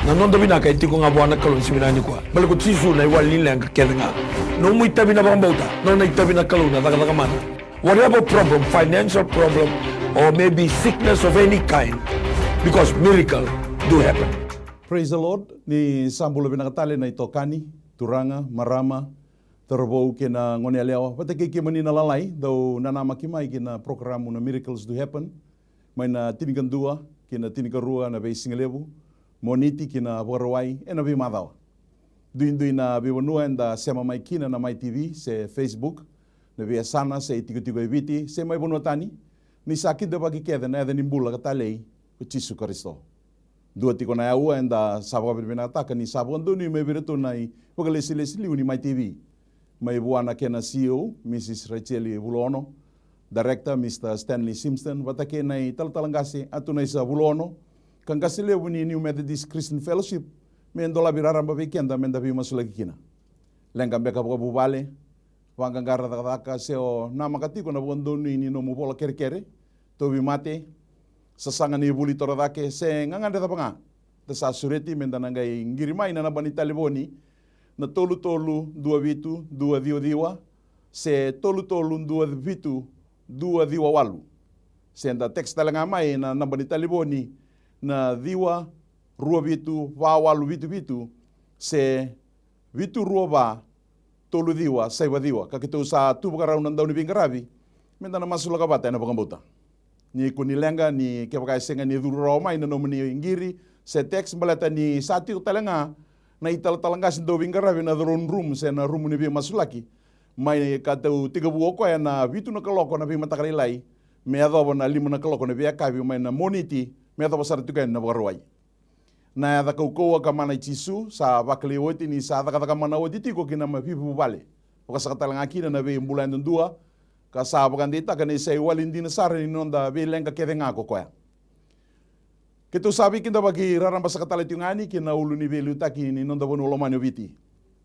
Nanon tabi na kay tiko nga buwan na kalon si minani ko. Balik ko tisu na iwalin lang kakeda nga. No mo itabi na bang bauta. No na itabi na kalon na taka mana. Whatever problem, financial problem, or maybe sickness of any kind, because miracle do happen. Praise the Lord. Ni sambulo binakatali na ito kani, turanga, marama, terbo kina ngoni alewa. Pati kiki manina lalay, daw nanamakimay kina programo na miracles do happen. May na tinigan dua, kina tinigan rua na basing lebu, moniti kina warawai, na bi madaw. Duin na biwanua da sema may kina na MaiTV sa Facebook. Na via sana sa itigo-tigo ibiti, sa may bunotani, ni sakit da bagi keda na eda nimbula katalay, o Chisu Kristo. Dua tiko na yawa enda sabaw binataka ni sabaw ando ni may birito na pagalesilesiliw ni MaiTV. May buwana kena CEO, Mrs. Rachel Vulaono, Director Mr. Stanley Simpson, watake na talatalangasi ato na sa Vulaono, kang kasilew ni New Methodist Christian Fellowship, may endola biraramba weekend, may endabi masulagikina. Lengkang beka bubale, wanggang garata seo na makatiko na buwan doon ni no mubola kere-kere tobi mate sasangan ni buli toradake se nganganda ta nga sa sureti mendanangay ngirimay na nabanita liboni na tolu-tolu dua vitu dua diwa se tolu-tolu dua vitu dua diwa walu se enda text talaga may na nabanita liboni na diwa rua vitu walu vitu se vitu rua ba tolu diwa, saiba diwa. Kakito sa tubo karaw ng daw ni Bingarabi, menda na masula ka bata na pangambuta. Ni kunilenga, ni kepakaisenga, ni duroma, ina nomo ni ingiri, sa text balata ni sati ko talanga, na ital-talanga sin daw Bingarabi na drone room, sa na room ni Bimasulaki. May katau tiga buo ko na vitu na kaloko na Bimatakalilay, may adobo na lima na kaloko na Biakabi, may na moniti, may adobo sa ritugan na Bagarway. Na da kaukoa ka mana Chisu sa bakliwoti ni sa da ka mana woti ko kina mapipu bale o ka sa katalang akina na be bulan dua ka sa bagandita ka ni sa walin din sa rin nonda be lenga kede nga ko koya kito sabi kinda bagi raramba sa katalit yung ani kina ulo ni beluta kini nonda bono lomanyo biti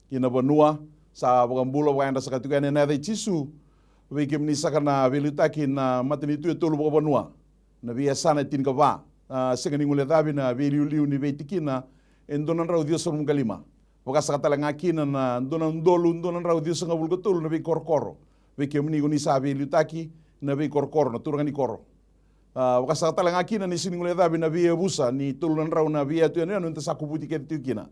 kina banua sa bagambulo wanda sa katugan na da Chisu we kimni sa kana beluta kina matinitu tulu banua na biasa na tin ka ba seganing ule dabi na liu ni beitikina endonan raw Dios sa kalima. Wakas katalang akina na donan dolu donan raw Dios nga bulgotul na be korkoro. Be kemni ni sabi liutaki na be korkoro na turangan ni koro. Wakas katalang akina ni sining ule dabi na be busa ni tulunan raw na be atu ano nta sakuputi ketukina.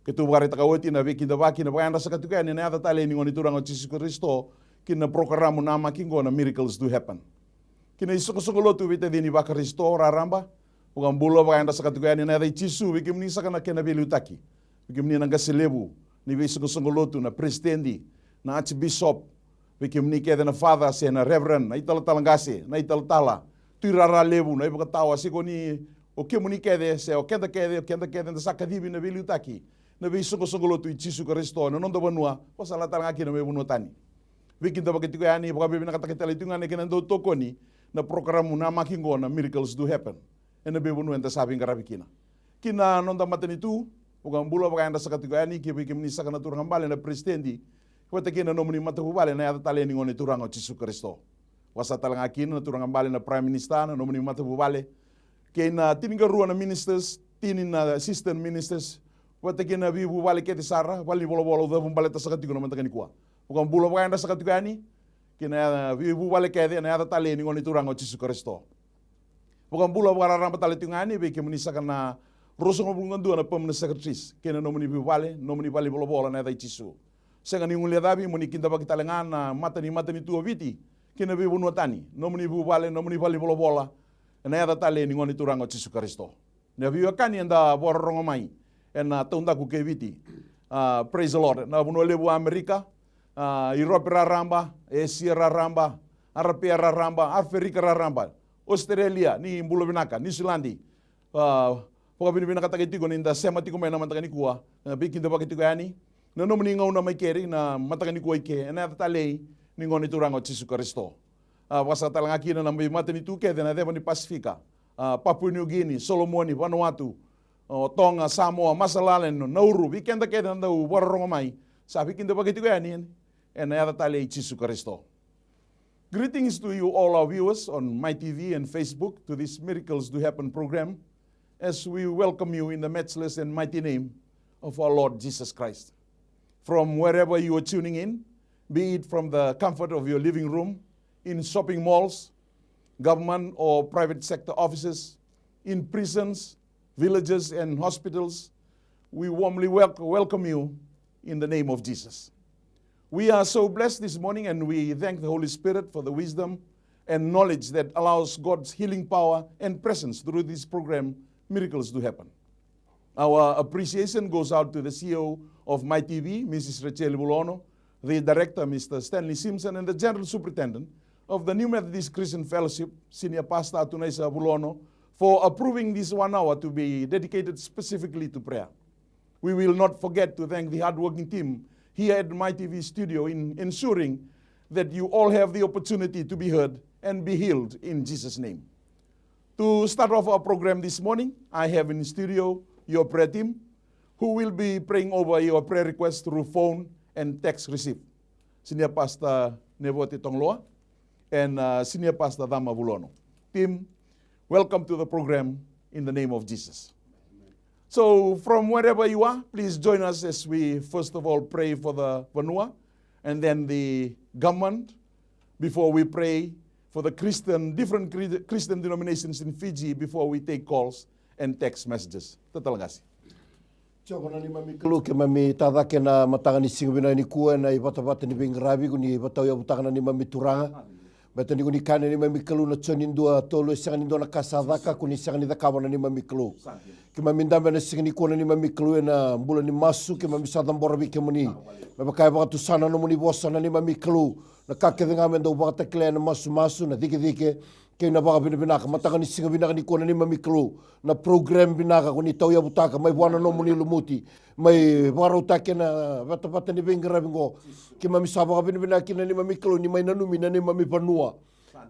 Ketu bagari takawati na be kindabaki na baganda sa katukan ni ata tale ni ngoni turang Jesus Kristo kina programo na makingo na miracles do happen. Kina isukosongolotu bita dini ba Kristo raramba. Bukan bulo pakanda sa katugayan ni naday Chisu, bikim ni sa kana kenabiliutaki. Bikim ni nangasilebu, ni biso kusungulutu na prestendi, na archbishop, bikim ni keda na father siya na reverend, na italatalangasi, na italatala, tuirara lebu, na ipakatawa, siko ni, o kemo ni kede, siya o kenda kede, na sa kadibi na biliutaki, na biso kusungulutu i Chisu Kristo, na nondo banua, o sa latalangaki na may bunutani. Bikim da bakitugayan ni, baka bibi nakatakitalitungan ni kinando toko ni, na programo na makingo na miracles do happen. Ena bebunu enta sabing karabikina. Kina nonda matenitu, ugang bulo baka enda sakatugani kibi kimni sakana turang bale na presidendi. Kwata kina nomuni matabu bale na yata tale ngoni turang o Chisu Kristo. Wasa talang akina na turang bale na prime minister na nomuni matabu bale. Kina tininga ruwa na ministers, tinin na assistant ministers. Kwata kina bibu bale kete sara, bali bolo da bale ta sakatigo na mantakani kuwa. Ugang bulo baka enda sakatugani, kina bibu bale kete na yata tale ngoni turang o Chisu Kristo. Bukan bula wararamba talitungani be kemunisa kana rosong bungan dua na permanent secretaries kena nomini bale bola na dai Chisu senga ni ngulia dabi muni kinda bagi talengan na mata ni tua viti kena be bunu tani nomini bale bola na ada tale ni ngoni turango Chisu Kristo na biwa kani enda borongo mai ena tunda ku ke viti praise the Lord na bunu lebu Amerika Europe raramba Asia raramba Arabia raramba Afrika raramba Australia ni bulo binaka ni Sulandi poka binaka takitigo ni nda sema tiko mena mantakani kuwa na bikin da bakitigo yani na no mninga una mai keri na mantakani kuwa ike na tale ni ngoni turango Chisu Kristo wasa talanga kina na mbi matani tuke na deba ni Pasifika Papua New Guinea Solomoni Vanuatu Tonga Samoa Masalalen Nauru bikenda keda na warrongo mai sa bikin da bakitigo yani na tale Chisu Kristo. Greetings to you all our viewers on MaiTV and Facebook to this Miracles Do Happen program. as we welcome you in the matchless and mighty name of our Lord Jesus Christ. From wherever you are tuning in, be it from the comfort of your living room, in shopping malls, government or private sector offices, in prisons, villages, and hospitals, we warmly welcome you in the name of Jesus. We are so blessed this morning, and we thank the Holy Spirit for the wisdom and knowledge that allows God's healing power and presence through this program, Miracles to Happen. Our appreciation goes out to the CEO of MaiTV, Mrs. Vulaono, the director, Mr. Stanley Simpson, and the general superintendent of the New Methodist Christian Fellowship, Senior Pastor Atunesa Vulaono, for approving this 1 hour to be dedicated specifically to prayer. We will not forget to thank the hardworking team here at MaiTV studio in ensuring that you all have the opportunity to be heard and be healed in Jesus' name. To start off our program this morning, I have in studio your prayer team, who will be praying over your prayer requests through phone and text receipt. Senior Pastor Nevote Togoloa and Senior Pastor Cama Vulaono. Team, welcome to the program in the name of Jesus. So from wherever you are, please join us as we first of all pray for the Vanua and then the government before we pray for the different Christian denominations in Fiji before we take calls and text messages. Terima kasih. Chokona ni mami kalu ke mami tadake na matanga ni singwina ni kua na ibata-bata ni bengrabi kuni batau ya butanga ni mami turanga. Bata ni kuni kane ni mami kalu na chonin dua tolo isang ni dona kasadaka kuni isang ni dakawana ni mami kalu. Ke mami ndamba na sing ni kua ni mami kalu na mbula ni masu ke mami sadam borabi ke muni. Mabakaya baka tusana no muni bosa na ni mami kalu. Na kake denga mendo baka takle na masu na dike kaya na baka binabinaka, mataka ni singa binaka ni kona ni mami kalu, na program binaka kuni tau ya butaka, may buwana no muni lumuti, may waraw take na bata-bata ni bengrabi ngo, kaya mami sabaka binabinaki na ni mami kalu, ni may nanumi na ni mami panua,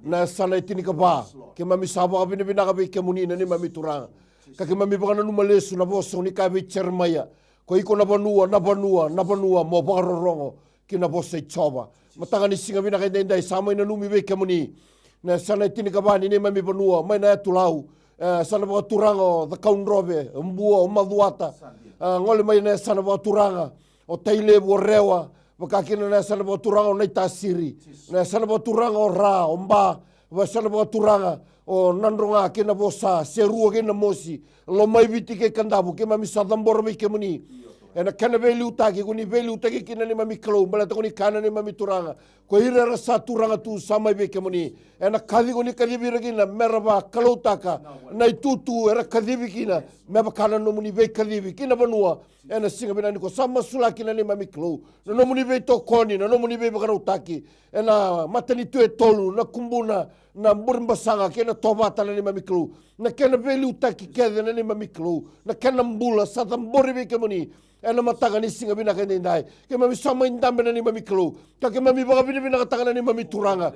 na sana itini ka ba, kaya mami sabaka binabinaka bay kemuni na ni mami turanga, kaya mami baka nanumalesu na bosong ni kabe chermaya, ko iko na banua, mo baka rorongo, kaya na bosa itsoba, mataka ni singa binaka inday, sama inanumi bay kemuni, na sana tini kabani ni mami panua mai na tulau sana ba turanga the kaunrobe mbua o maduata ngole mai na sana ba turanga o taile bo rewa bakakina na sana ba turanga o naitasiri na sana ba turanga o ra o mba wa sana ba turanga o nandronga kina bosa seru kina mosi lo mai bitike kandabu ke mami sadambor me ke muni ena kana velu utaki kuni velu utaki kina ni mami klo bala kuni kana ni mami turanga ko ira rasa turanga tu sama be kemuni ena kadi kuni kadi biragina meraba klo taka na tutu era kadi bikina meba kana no muni be kadi bikina banua ena singa binani ko sama sulaki na ni mami klo no muni be to koni no muni be bakara utaki ena matani tu tolu na kumbuna na mbasanga kena tobata na ni mami klo na kena velu utaki kede na ni mami klo na kena mbula satambori be kemuni ena matanga ni singa binaka ndai ke mami sama indambe na ni mami klo ka ke mami baka binaka tanga na ni mami turanga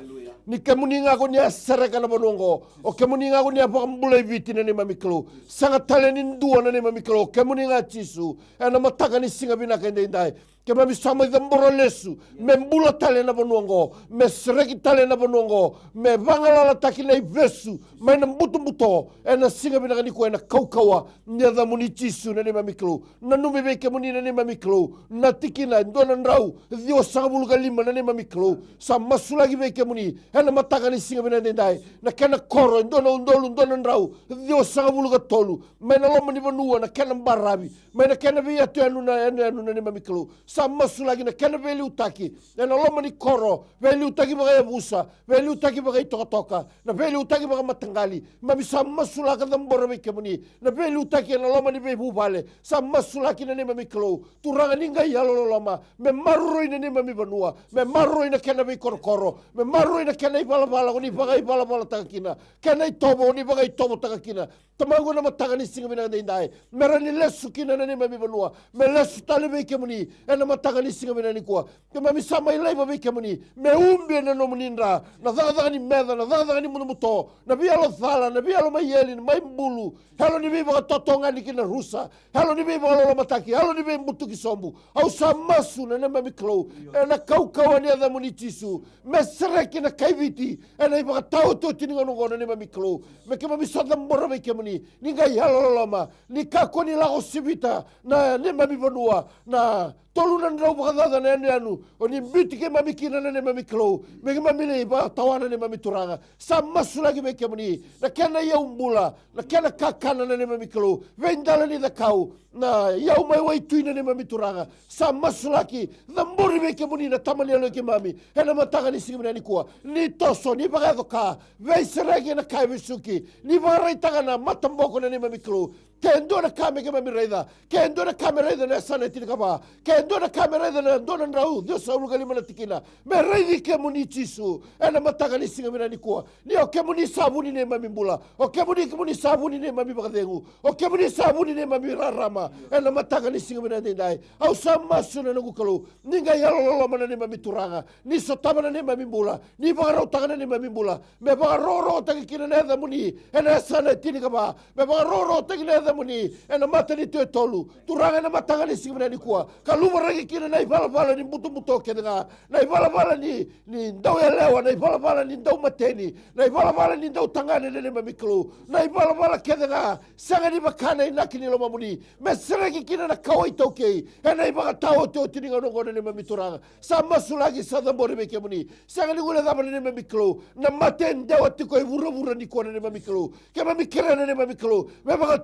ni kemuninga ko ni asareka na bonongo o kemuninga ko ni apa mbulai biti na ni mami klo sanga talenin dua na ni mami klo kemuninga chisu ena matanga ni singa binaka ndai ke mami sama idamboro lesu me mbula tale na bonongo me sereki tale na bonongo me bangala taki na ivesu me na mbuto ena singa binaka ni ko ena kaukawa ni ada muni chisu na ni mami klo na numi be kemuni na ni mami klo na tikina ndona nrau dio sangabulu kalima na ni mami klo sa masulagi be kemuni ena mataka ni singa binaka ndai na kena koro ndona undolu ndona nrau dio sangabulu katolu me na lomo ni vanua na kena mbarabi me na kena be atu anu na ni mami klo sa masulagi na kena veli utaki na loma ni koro veli utaki baka busa veli utaki baka toka na veli utaki baka matangali mami sa masulaka dambora be kemuni na veli utaki na loma ni bebu vale sa masulaki na ni mami klo turanga ninga yalo loma me marroi na ni mami banua me marroi na kena be koro me marroi na kena bala ni bala takina kena tobo ni baka tobo takina tamango na matanga ni singa bina ndai merani lesu kina na ni mami banua me lesu tale be kemuni ena matanga ni singa bina ni kwa ke mami sama ilai ba be kemuni me umbe na no muninda na dada ni meda na dada ni muto na bialo thala na bialo mayeli mai mbulu helo ni biba totonga ni kina rusa helo ni biba lo mataki helo ni biba mutu kisombu au samasu na mami klo ena kaukawa ni ada muni tisu me sereki na kaiviti ena iba tau to tininga no gona ni mami klo me ke mami sadam borra be kemuni mani ni ngai haloloma ni kako ni lako sivita na ne mami vanua na tolunan rau pakadada na anu o ni biti ke mami kina na ne mami klo me ke mami le ba tawana ne mami turanga sa masu lagi me ke mani na kena ia umbula na kena kakana na ne mami klo vendala ni da kau na iau mai wai tuina ne mami turanga sa masu lagi da mburi me ke mani na tamani alo ke mami hena matanga ni singi ni kua ni toso ni pakado ka vei seregi na kai visuki ni varai tanga na matamboko na ne mami klo kendo na kame ke mami reida kendo na kame reida na sana tini kaba kendo na kame reida na dona rau Dios saulu kali mana tikina me reidi ke muni chisu ena matanga ni singa mina ni kua ni o ke muni sabuni ne mami bula o ke muni sabuni ne mami bakadengu o ke muni sabuni ne mami rarama ena matanga ni singa mina dai au sama suna na kukalu ni ngai halolo mana ne mami turanga ni sotama ne mami bula ni bagarau tanga ne mami bula me bagaroro tagi kina ne da muni ena sana tini kaba me bagaroro tagi ne muni ena mata ni te tolu turanga na matanga ni singa ni kua kaluma ragi kina nai vala ni mutu ke nga nai vala ni ndau elewa nai vala ni ndau mateni nai vala ni ndau tangane ne mami klo nai vala ke nga sanga ni bakana ina kini lo mamuni me seregi kina na kawai toke ena iba tao to tininga no ngone ne mami turanga sa masulagi sa da bore me ke muni sanga ni gule da ne mami klo na maten dewa tiko e vura ni kona ne mami klo ke mami kirana ne mami klo me ba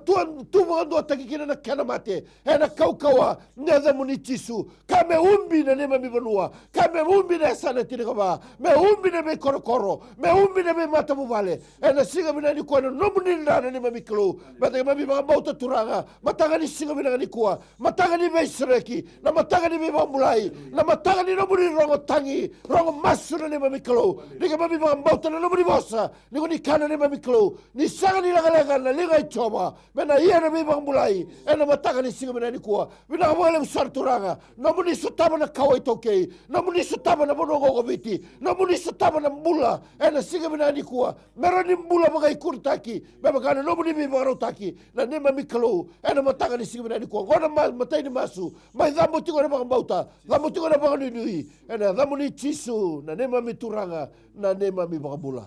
tu mga taki kina na kana mate ena kaukawa neda muni chisu kame umbi na ne mami vanua kame umbi na sana tinika ba me umbi na me korokoro me umbi na me mata muvale ena singa mina ni kuana no muni na ne mami klo bata mami mga bauta turanga matanga ni singa mina ni kua matanga ni beisreki na matanga ni mambulai na matanga ni no muni rongo tangi rongo masu na ne mami klo ni ke mami mga bauta na no muni bosa ni ko ni kana ne mami klo ni sanga ni laga na linga ichoma mena ia na bang mulai ena matanga ni singa mina ni kua vina wale usar turanga na muni sutaba na kawai toke na muni sutaba na bonongo gobiti na muni sutaba na mbula ena singa mina ni kua mera ni mbula mga ikurtaki beba kana no muni bibarotaki na nema mikalo ena matanga ni singa mina ni kua ngona matai ni masu mai dhambo tiko na mga bauta dhambo tiko na mga nui ena dhambo ni chisu na nema mituranga na nema mi mga bula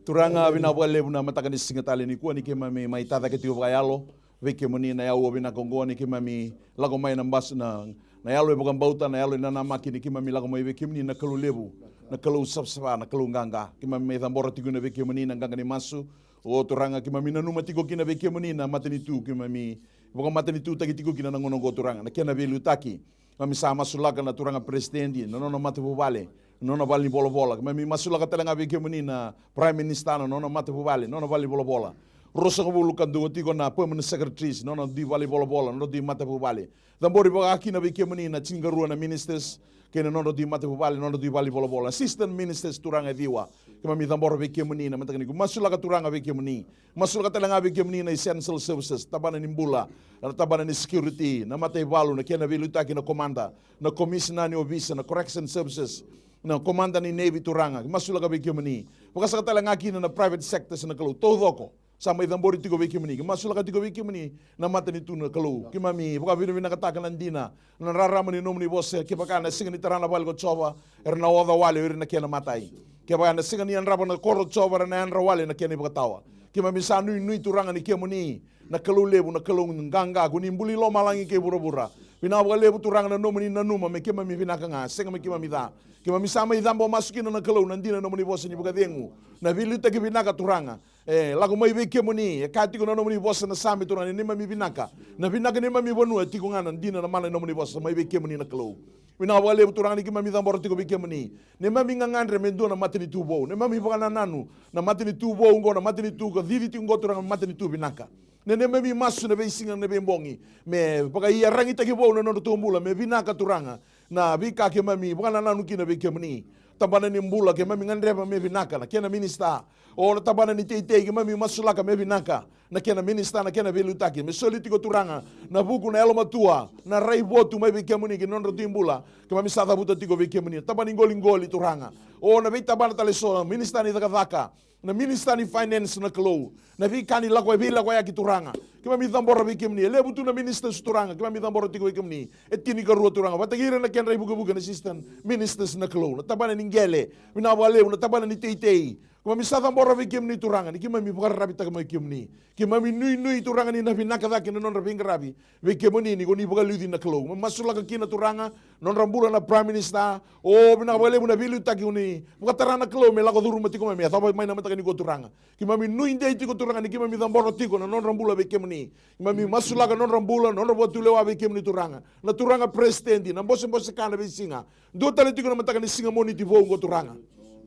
turanga vina wale buna matanga ni singa tale ni kua ni ke mami mai tata ke tio vayalo veke moni na yau vina kongoa ni ke mami lago mai na mbas na yalo e bukan bauta na yalo na maki ni ke mami lago mai veke moni na kalu lebu na kalu sapsapa na kalu nganga ke mami mai thambora tigo na veke moni na nganga ni masu o turanga ke mami na numa tigo kina veke moni na matani tu ke mami bukan matani tu taki tigo kina na ngonongo turanga na kena velu taki mami sa masulaka na turanga presidenti na nono mate vale nono vale bola mami masulaka talanga veke moni na prime minister na nono mate vale nono vale bola rosa ko bulu kan dugo tigo na permanent secretaries nono di vale bola nono di mate vale dambori baga akina veke moni na cingarua na ministers kena nono di mate vale nono di vale bola assistant ministers turanga diwa kema mi damboro veke moni na matani ku masulaka turanga veke moni masulaka talanga veke moni na essential services tabana nimbula na tabana ni security na mate valu na kena viluta kina komanda na commissioner ni obisa na correction services na komanda ni navy turanga masulaka veke moni pakasa talanga kina na private sectors na kalu todoko sama idambori tigo veke moni masulaka tigo veke moni na matani tu na kalu kimami buka vina kataka nandina na rarama ni nomni bosse ke pakana singa ni tarana bal go choba erna oda wale erna kena matai ke pakana singa ni anraba na koro choba na anra wale na kena bukatawa kimami sa nui turanga ni kemoni na kalu lebu na kalu nganga guni mbuli lo malangi ke bura vina lebu turanga na nomni na numa me kimami vina kanga singa me kimami da kimami sama idambo masukin na kalu nandina nomni bosse ni bukadengu na vilita ke vinaka turanga lago mai veke moni kati ko no moni bossa na sami turanga ni mami vinaka na vinaka ni mami bonu tiko ngana dina na mala no moni bossa mai veke moni na klo vina wale turanga ni mami dambor tiko veke moni ne mami ngangandre mendo na matini tubo ne mami bana nanu na matini tubo ngo na matini tu ko vivi tingo turanga matini tu vinaka ne mami masu na beisinga na bembongi me paka ia rangi take bo no tumbula me vinaka turanga na vika ke mami bana nanu kina veke moni tabana ni mbula ke mami ngandreba me vinaka na kena minister o tabana ni tei ke mami masulaka me vinaka na kena minister na kena velutaki me solitiko turanga na buku na eloma tua na rai votu me veke moni ke nondro timbula ke mami sada buta tiko veke moni tabani ngoli turanga o na vita bana tale so minister ni daka na minister ni finance na klo na vika ni lako ya kituranga ke mami tambora veke moni lebu tu na minister turanga ke mami tambora tiko veke moni etini ka ru turanga batagira na ken rai buku na assistant ministers na klo na tabana ni ngele vina wale na tabana ni tei kuma misada mbora veke moni turanga ni kima mi bukar rabita kama veke moni Ki mami nui turanga ni na vinaka ki na non raping rabi. Ve ke mani ni koni buka ludi na klo. Masula ka kina turanga non rambula na prime minister. O bina wale muna bilu taki uni. Buka tarana klo me lako duru matiko mami. Atapa mai na mataka ni ko turanga. Ki mami nui ndei tiko turanga ni ki mami damboro tiko na non rambula ve ke mani. Ki mami masula ka non rambula non rambula tulewa ve ke mani turanga. Na turanga presidenti na mbose kana ve singa. Do tale tiko na mataka ni singa moni tivo ngo turanga.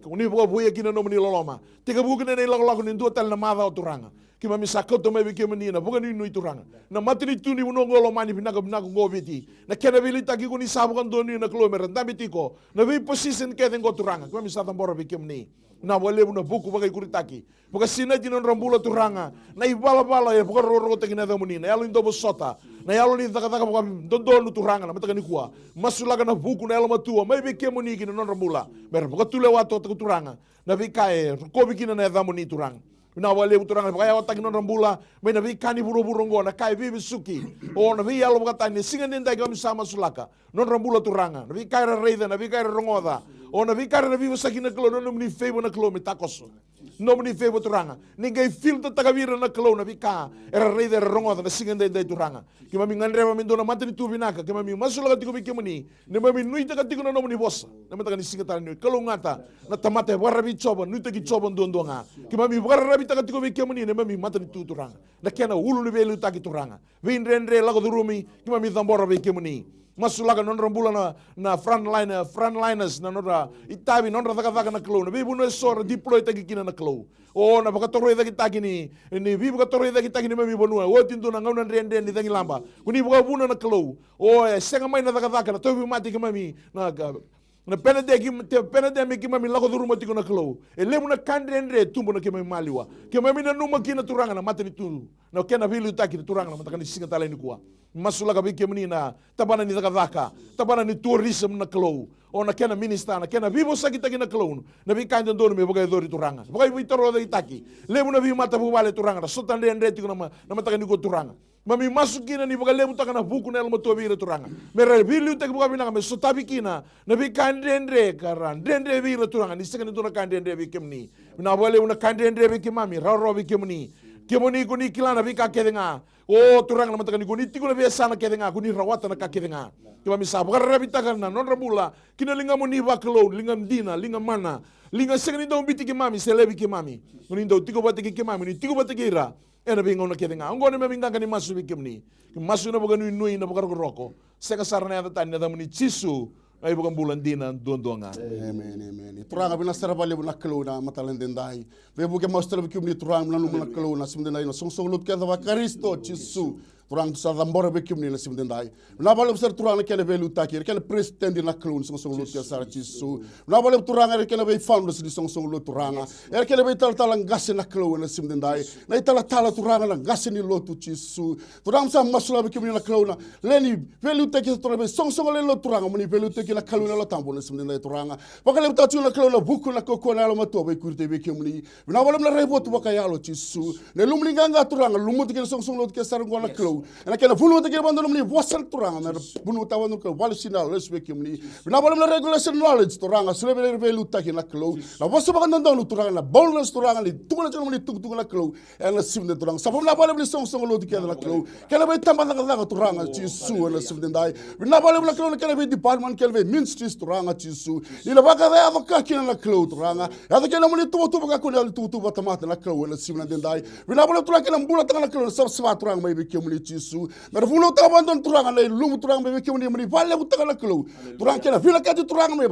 Uni buka buya kina no mani loloma. Tika buka na lako ni do tale na madha o turanga. Ki mami sakauta mai ke mani na buka ni nui turanga. Na matini tuni uno ngolo mani binaka ngobiti. Na kena vili taki kuni sabu kan doni na kilometer ndami tiko. Na vi position ke tengo turanga. Ki mami satan bora ke mani. Na wale una buku bagai kuritaki. Buka sina jinon rambula turanga. Na ibala ya buka roro taki na damuni. Na yalo indo bosota. Na yalo ni taka buka dondonu turanga na mataka ni kuwa. Masulaga na buku na yalo matua. Mai ke mani ki non rambula. Ber buka tule wato turanga. Na vi kae kobi kina na damuni turanga. Na wale uturanga kaya wataki non rambula me na vi kani buru ngo na kai vi suki o na vi yalo bukata ni singa ninda kami sama sulaka non rambula turanga na vi kai reida na vi kai rongoda o na vi kai na vi sakina klo no mni febo na klo metakos no mni febo turanga ningai filta takavira na klo na vi ka era reida rongoda na singa ninda turanga ki mami ngandreva mindo na matani tu vinaka ki mami masulaka tiko bi kemuni ne mami nuita ka tiko no mni bossa na mataka ni singa tani klo ngata na tamate warabi choba nuita ki choba ndondonga ki mami warabi taka tiko be kemani ne mami matani tu turanga na kena ulu le belu taki turanga vin rendre lago durumi ki mami dambora be kemani masulaga non rambula na frontliners na nora itabi non taka na klo na bibu no sor deploy taki kina na klo o na baka toroi taki taki ni bibu ka toroi taki taki ni mami bonua o tindu na ngau na rendre ni tangi lamba kuni buka buna na klo o senga mai na taka na tobi mati ki mami na penade ki mami lago duru mati na klo lemu na kandrendre tumbo na ki mami maliwa ki mami na numa kina turanga na matani tu na kena vilu taki turanga na mataka ni singa tala ni kuwa masula ka biki mani na tabana ni taka tabana ni tourism na klo o na kena minister na kena vivo sakita kina klo na bi kandan dono me boga dori turanga boga bi toro de taki lemu na bi mata bu wale turanga sotan rendre tiku na mataka ni ko turanga mami masukina ni boga lemu taka na buku na elmo to bi turanga mere vilu taki boga bina me sotabi kina na bi kandendre karan dendre bi turanga ni sekani to na kandendre bi kemni na wale una kandendre bi kimami ro bi kemni kemoni kuni kilana bi ka kedenga o turanga na mataka ni kuni tiku na bi sana kedenga kuni rawata na ka kedenga kima misa boga rabita kana non rambula kina linga moni ba klo linga mdina linga mana linga sekani do biti kimami selebi kimami kuni do tiku batiki kimami ni tiku batiki ira ena bingo na kedenga ngone me binga kani masu bi kemni masu na boga nui na boga roko seka sarana ya tani na muni chisu ay bukan bulan dina don-donga. Amen. Turanga bina sarabali bina kaluna matalan dendai. Ve buke master bikumni turanga bina lumana kaluna simdendai na song lut kada va Kristo chisu. Turang sa dambora bikumni na simdendai. Na balem sar turanga kene ve lutaki, kene president na kalun song lut kada sar chisu. Na balem turanga kene ve founders di song lut turanga. Kene ve talang gasin na kaluna simdendai. Na itala turanga na gasin ni lotu chisu. Turang sa masula bikumni na kaluna. Leni ve lutaki turanga song le lot turanga muni ve lutaki na kaluna lo tambo na simdendai turanga. Bakale tatu na kaluna buku na koko na lo mato be kurte be kimuni. Na balem na report bakayalo chisu. Ne lumlinganga turanga lumuti ke song lut ke sar ngona klo. Na kena vulu te ke bandon muni wasal turanga na bunu tawan ko walisina lesbe kimuni. Na balem na regulation knowledge turanga sule be lutaki na klo. Na wasu bakan don turanga na bonus turanga li tungna chama muni tung na klo. Na simde turanga. Sapom na balem song lut ke na klo. Kena be tamba na turanga chisu na simdendai. Na balem na klo na kena be department kena be ministries turanga chisu. Ila baka ya baka kina na klo turanga. Ya kena muni tu baka ko na tu batamata na klo na simdendai. Na balem turanga kena mbula tanga na klo sa turanga mai be kimuni chisu. Mer vulo ta bandon turanga na lumu turanga be kimuni muni vale butanga na klo. Turanga kena vila kati turanga mai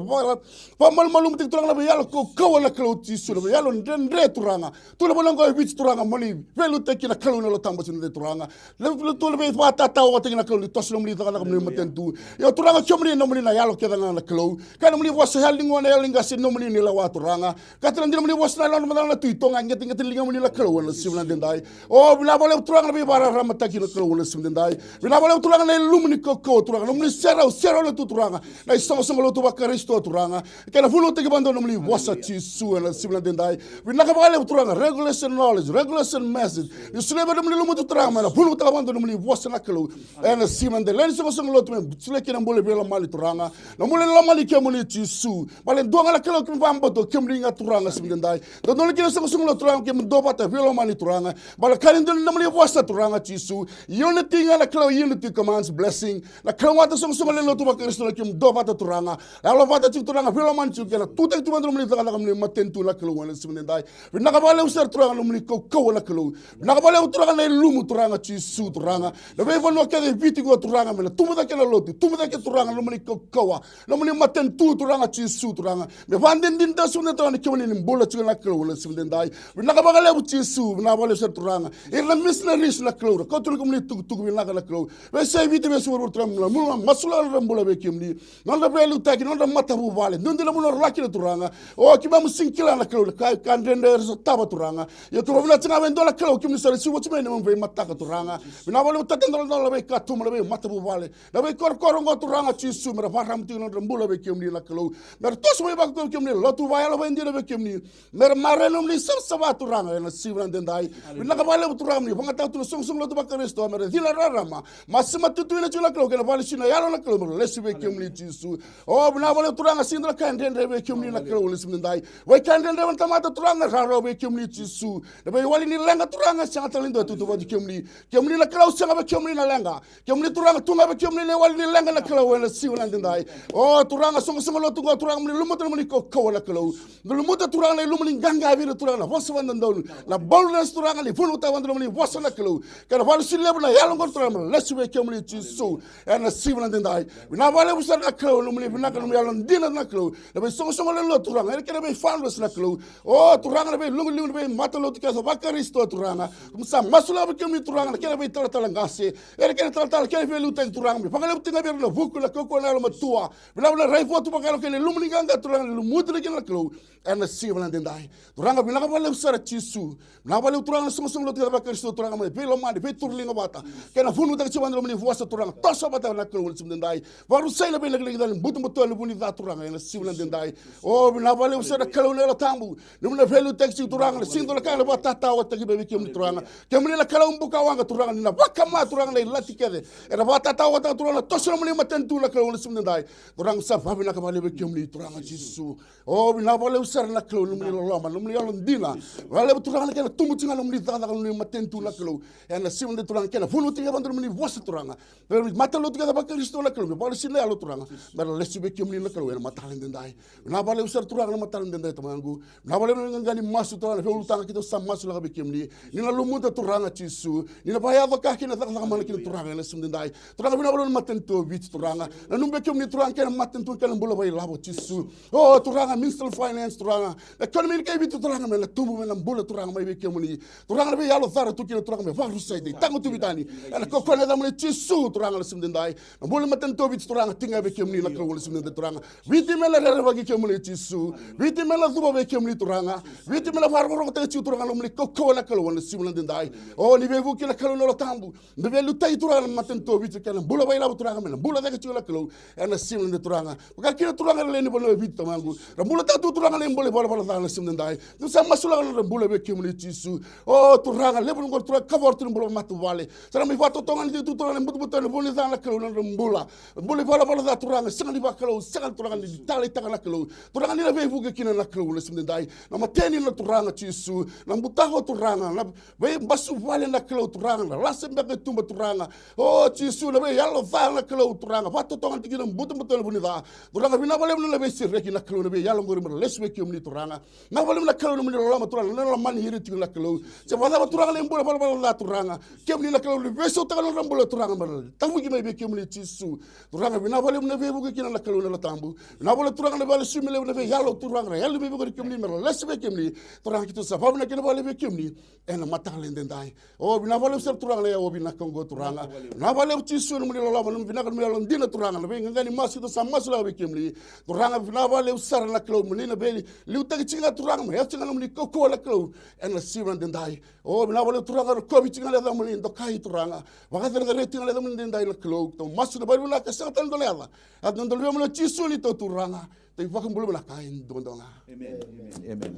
pa mal malum tik turanga be yalo ko na klo chisu na yalo ndre turanga. Tula bolango e bich turanga muni velu te kina klo na lo tambo sinu de turanga. Le tula be pata ta o te kina klo tos no muni tanga na muni matentu. Yo turanga chomri no muni na yalo ke na klo. Kana muni was helding na yalinga sin no muni ni la wa turanga. Katra ndira muni was na lo na tuitonga ngeti linga muni la klo na sinu na dendai. O bila bole turanga be bara ramata kina kalo na simdendai. Vinavale turanga na lumini koko turanga. Nomni sera le tu turanga. Na isonga lo tu bakaristo turanga. Kena fulu te kibando nomni wasa chisu na simdendai. Vinavale turanga regulation knowledge, regulation message. Isuleba nomni lumu tu turanga na fulu te kibando nomni wasa na kalo. Na simdendai. Leni songa lo tu men sule kena mbole vela mali turanga. Na mbole la mali kia moni chisu. Bale doanga la kalo kimvamba to kimringa turanga simdendai. Da noli kena songa lo turanga kim dobata vela mali turanga. Bale kalindol nomni wasa turanga chisu. Unity nga na kalo unity commands blessing. Na kalo wata songa le lo tu bakaristo na kim dobata turanga. La lo vata tu turanga vela mali tu kena tuta tu mandro mali turanga kamni matentu na kalo na simdendai. Vinakabale usar turanga nomni koko na kalo. Vinakabale turanga na lumu turanga chisu turanga. Na veva no kede viti go turanga mena tumuda kena lotu tumuda ke turanga nomni koko. Nomni matentu turanga chisu turanga. Me vanden din da sunna turanga kimni ni bola na kalo na simdendai. Vinakabale u chisu vinakabale usar turanga. Irna missionaries na kalo. Ko tu komni tu vinaka na kalo. Ve sai viti ve suur turanga mula masula rambola ve kimni. Nonda velu taki nonda matabu vale. Nonda la mula raki na turanga. O kiba musinkila na kalo kan render taba turanga. Ya tu vina tinga vendo la kalo kimni sari su wachme ne ve mataka turanga. Vinavale tatendo la ve katum la ve matabu vale. Na ve kor ngo turanga chisu mera faram tinga rambula ve kimni na kalo. Mer tos me bak kimni lotu vaya la vendi ve kimni. Mer marenum li saba turanga na sivran dendai. Vinakabale turanga ni vanga tu song lotu bakaristo mer dila rarama. Masima tutu ina chula kalo kena vale sina yalo na kalo mer lesi ve kimni chisu. O vinavale turanga sindra kan render ve kimni na kalo lesi dendai. Ve kan render van tamata turanga raro ve kimni chisu. Na ve wali ni lenga turanga sanga lindo tutu va kimni. Kimni na kalo sanga ve kimni na lenga. Kimni turanga tunga ve kimni ne wali ni lenga na kalo na sivran dendai. O turanga songa lotu go turanga mni lumuta mni ko na kalo. Lumuta turanga na lumni ganga vira turanga vosa van dondon. Na boldness turanga ni funuta van mni vosa na kalo. Kana vale silebna yalo go turanga lesi ve kimni chisu. Na sivran dendai. Na vale usar na kalo mni vinaka mni yalo dina na kalo. Na ve songa le lotu turanga. Ele kena ve fanless na kalo. O turanga ve lungu ve mata lotu kasa bakaristo turanga. Musa masula ve kimni turanga kena ve tala ngase. Ele kena tala kena ve luta turanga. Pagale tinga ve na vuku la koko na lo matua. Vinavale raifu tu pagalo kena lumni ganga turanga lumuta le kena kalo. Na sivran dendai. Turanga vinavale usar chisu. Vinavale turanga songa lotu kasa bakaristo turanga me ve lo mani ve turlinga bata. Kena funu ta chiwan lo mni vosa turanga. Tosa bata na kalo simdendai. Varu sai na ve le dal butu butu le buni da turanga na sivran dendai. O vinavale usar kalo le tambu. Numna velu taxi turanga sindo la kala bata ta wata ki be kimni turanga. Kimni la kala umbuka wanga turanga na wakama turanga le lati kede. Era bata ta wata turanga tosa mni matentu la kalo simdendai. Turanga sa vavi na kabale be kimni turanga chisu. O vinavale usar na kalo numni lo lama numni yalo ndina. Vale turanga kena tumutinga numni da numni matentu la kalo. Na simdendai turanga kena funu tinga bandu numni vosa turanga. Pero matalo tinga bakaristo la kalo. Vale sile alo turanga. Mera lesi be kimni la kalo na matalendendai. Vinavale usar turanga na matalendendai tamangu. Vinavale ngani masu turanga fe ulutanga kita sam masu la be kimni. Nina lumuta turanga chisu. Nina baya vaka kina tak mana kina turanga na simdendai. Turanga vinavale matentu bit turanga. Na numbe kimni turanga kena matentu kena bula bay labo chisu. Oh turanga minister finance turanga. Economy kai bit turanga me la tumbu me na bula turanga mai be kimni. Turanga be yalo zara tu kina turanga me varu sai de tango tu bitani. Ana kokona da mule chisu turanga la simdendai. Na bula matentu bit turanga tinga be kimni la kawul simdendai turanga. Viti me la rere bagi kimni chisu. Viti me la zuba be kimni turanga. Viti me la varvaro te chiu turanga mule kokko la kalo na simdendai. Oh ni be vuki la kalo no tambu. Be be lutai turanga matentu bit kala bula bay labo turanga me na bula da chiu la kalo na simdendai turanga. Ka kina turanga le ni bono bit tamangu. Ra bula ta tu turanga le mbole bola na simdendai. Tu sa masula la bula be kimni chisu. Oh turanga le bono turanga cover tu bula matu vale. Sara mi fato tonga ni tu turanga mbutu butu bula na kalo na mbula. Bula bola da turanga singa ni ba kalo singa turanga ni tala itanga la kalo. Turanga ni la be vuki kina la kalo na simdendai. Na mateni na turanga chisu. Na mbutaho turanga na be basu vale na kalo turanga na lasa mbeke tumba turanga. Oh chisu na be yalo vale na kalo turanga. Fato tonga tikina mbutu butu bula da. Turanga vina vale na be sireki na kalo na be yalo ngori mera leswe kiumni turanga. Na vale na kalo na lama turanga na mani hiri tikina la kalo. Se vada turanga le mbula bala la turanga. Kiumni la kalo le beso tagalo na mbula turanga mera. Tamu ki be kiumni chisu. Turanga vina vale na be vuki kina la kalo na tambu. Na vale turanga na vale sumile na be yalo turanga. Yalo be vuki kiumni mera leswe kiumni. Turanga kitu sa vabna kina vale be kiumni. Ena matalendendai. Oh vina vale ser turanga le o vina kongo turanga. Na vale chisu na mbula lama na vina kan mela ndina turanga. Na be ngani masu to sa masu la be kiumni. Turanga vina vale usar na kalo mulina be liuta chinga turanga me chinga no mni koko la kalo. Ena sivran dendai. Oh vina vale turanga ko bi chinga le da mulina do kai dai turanga wanga tere tinga le men dai la klo to masu na baru la ka sa tal dolela at non dolwe mo chisu li to turanga te fakam bulu la kain dondonga amen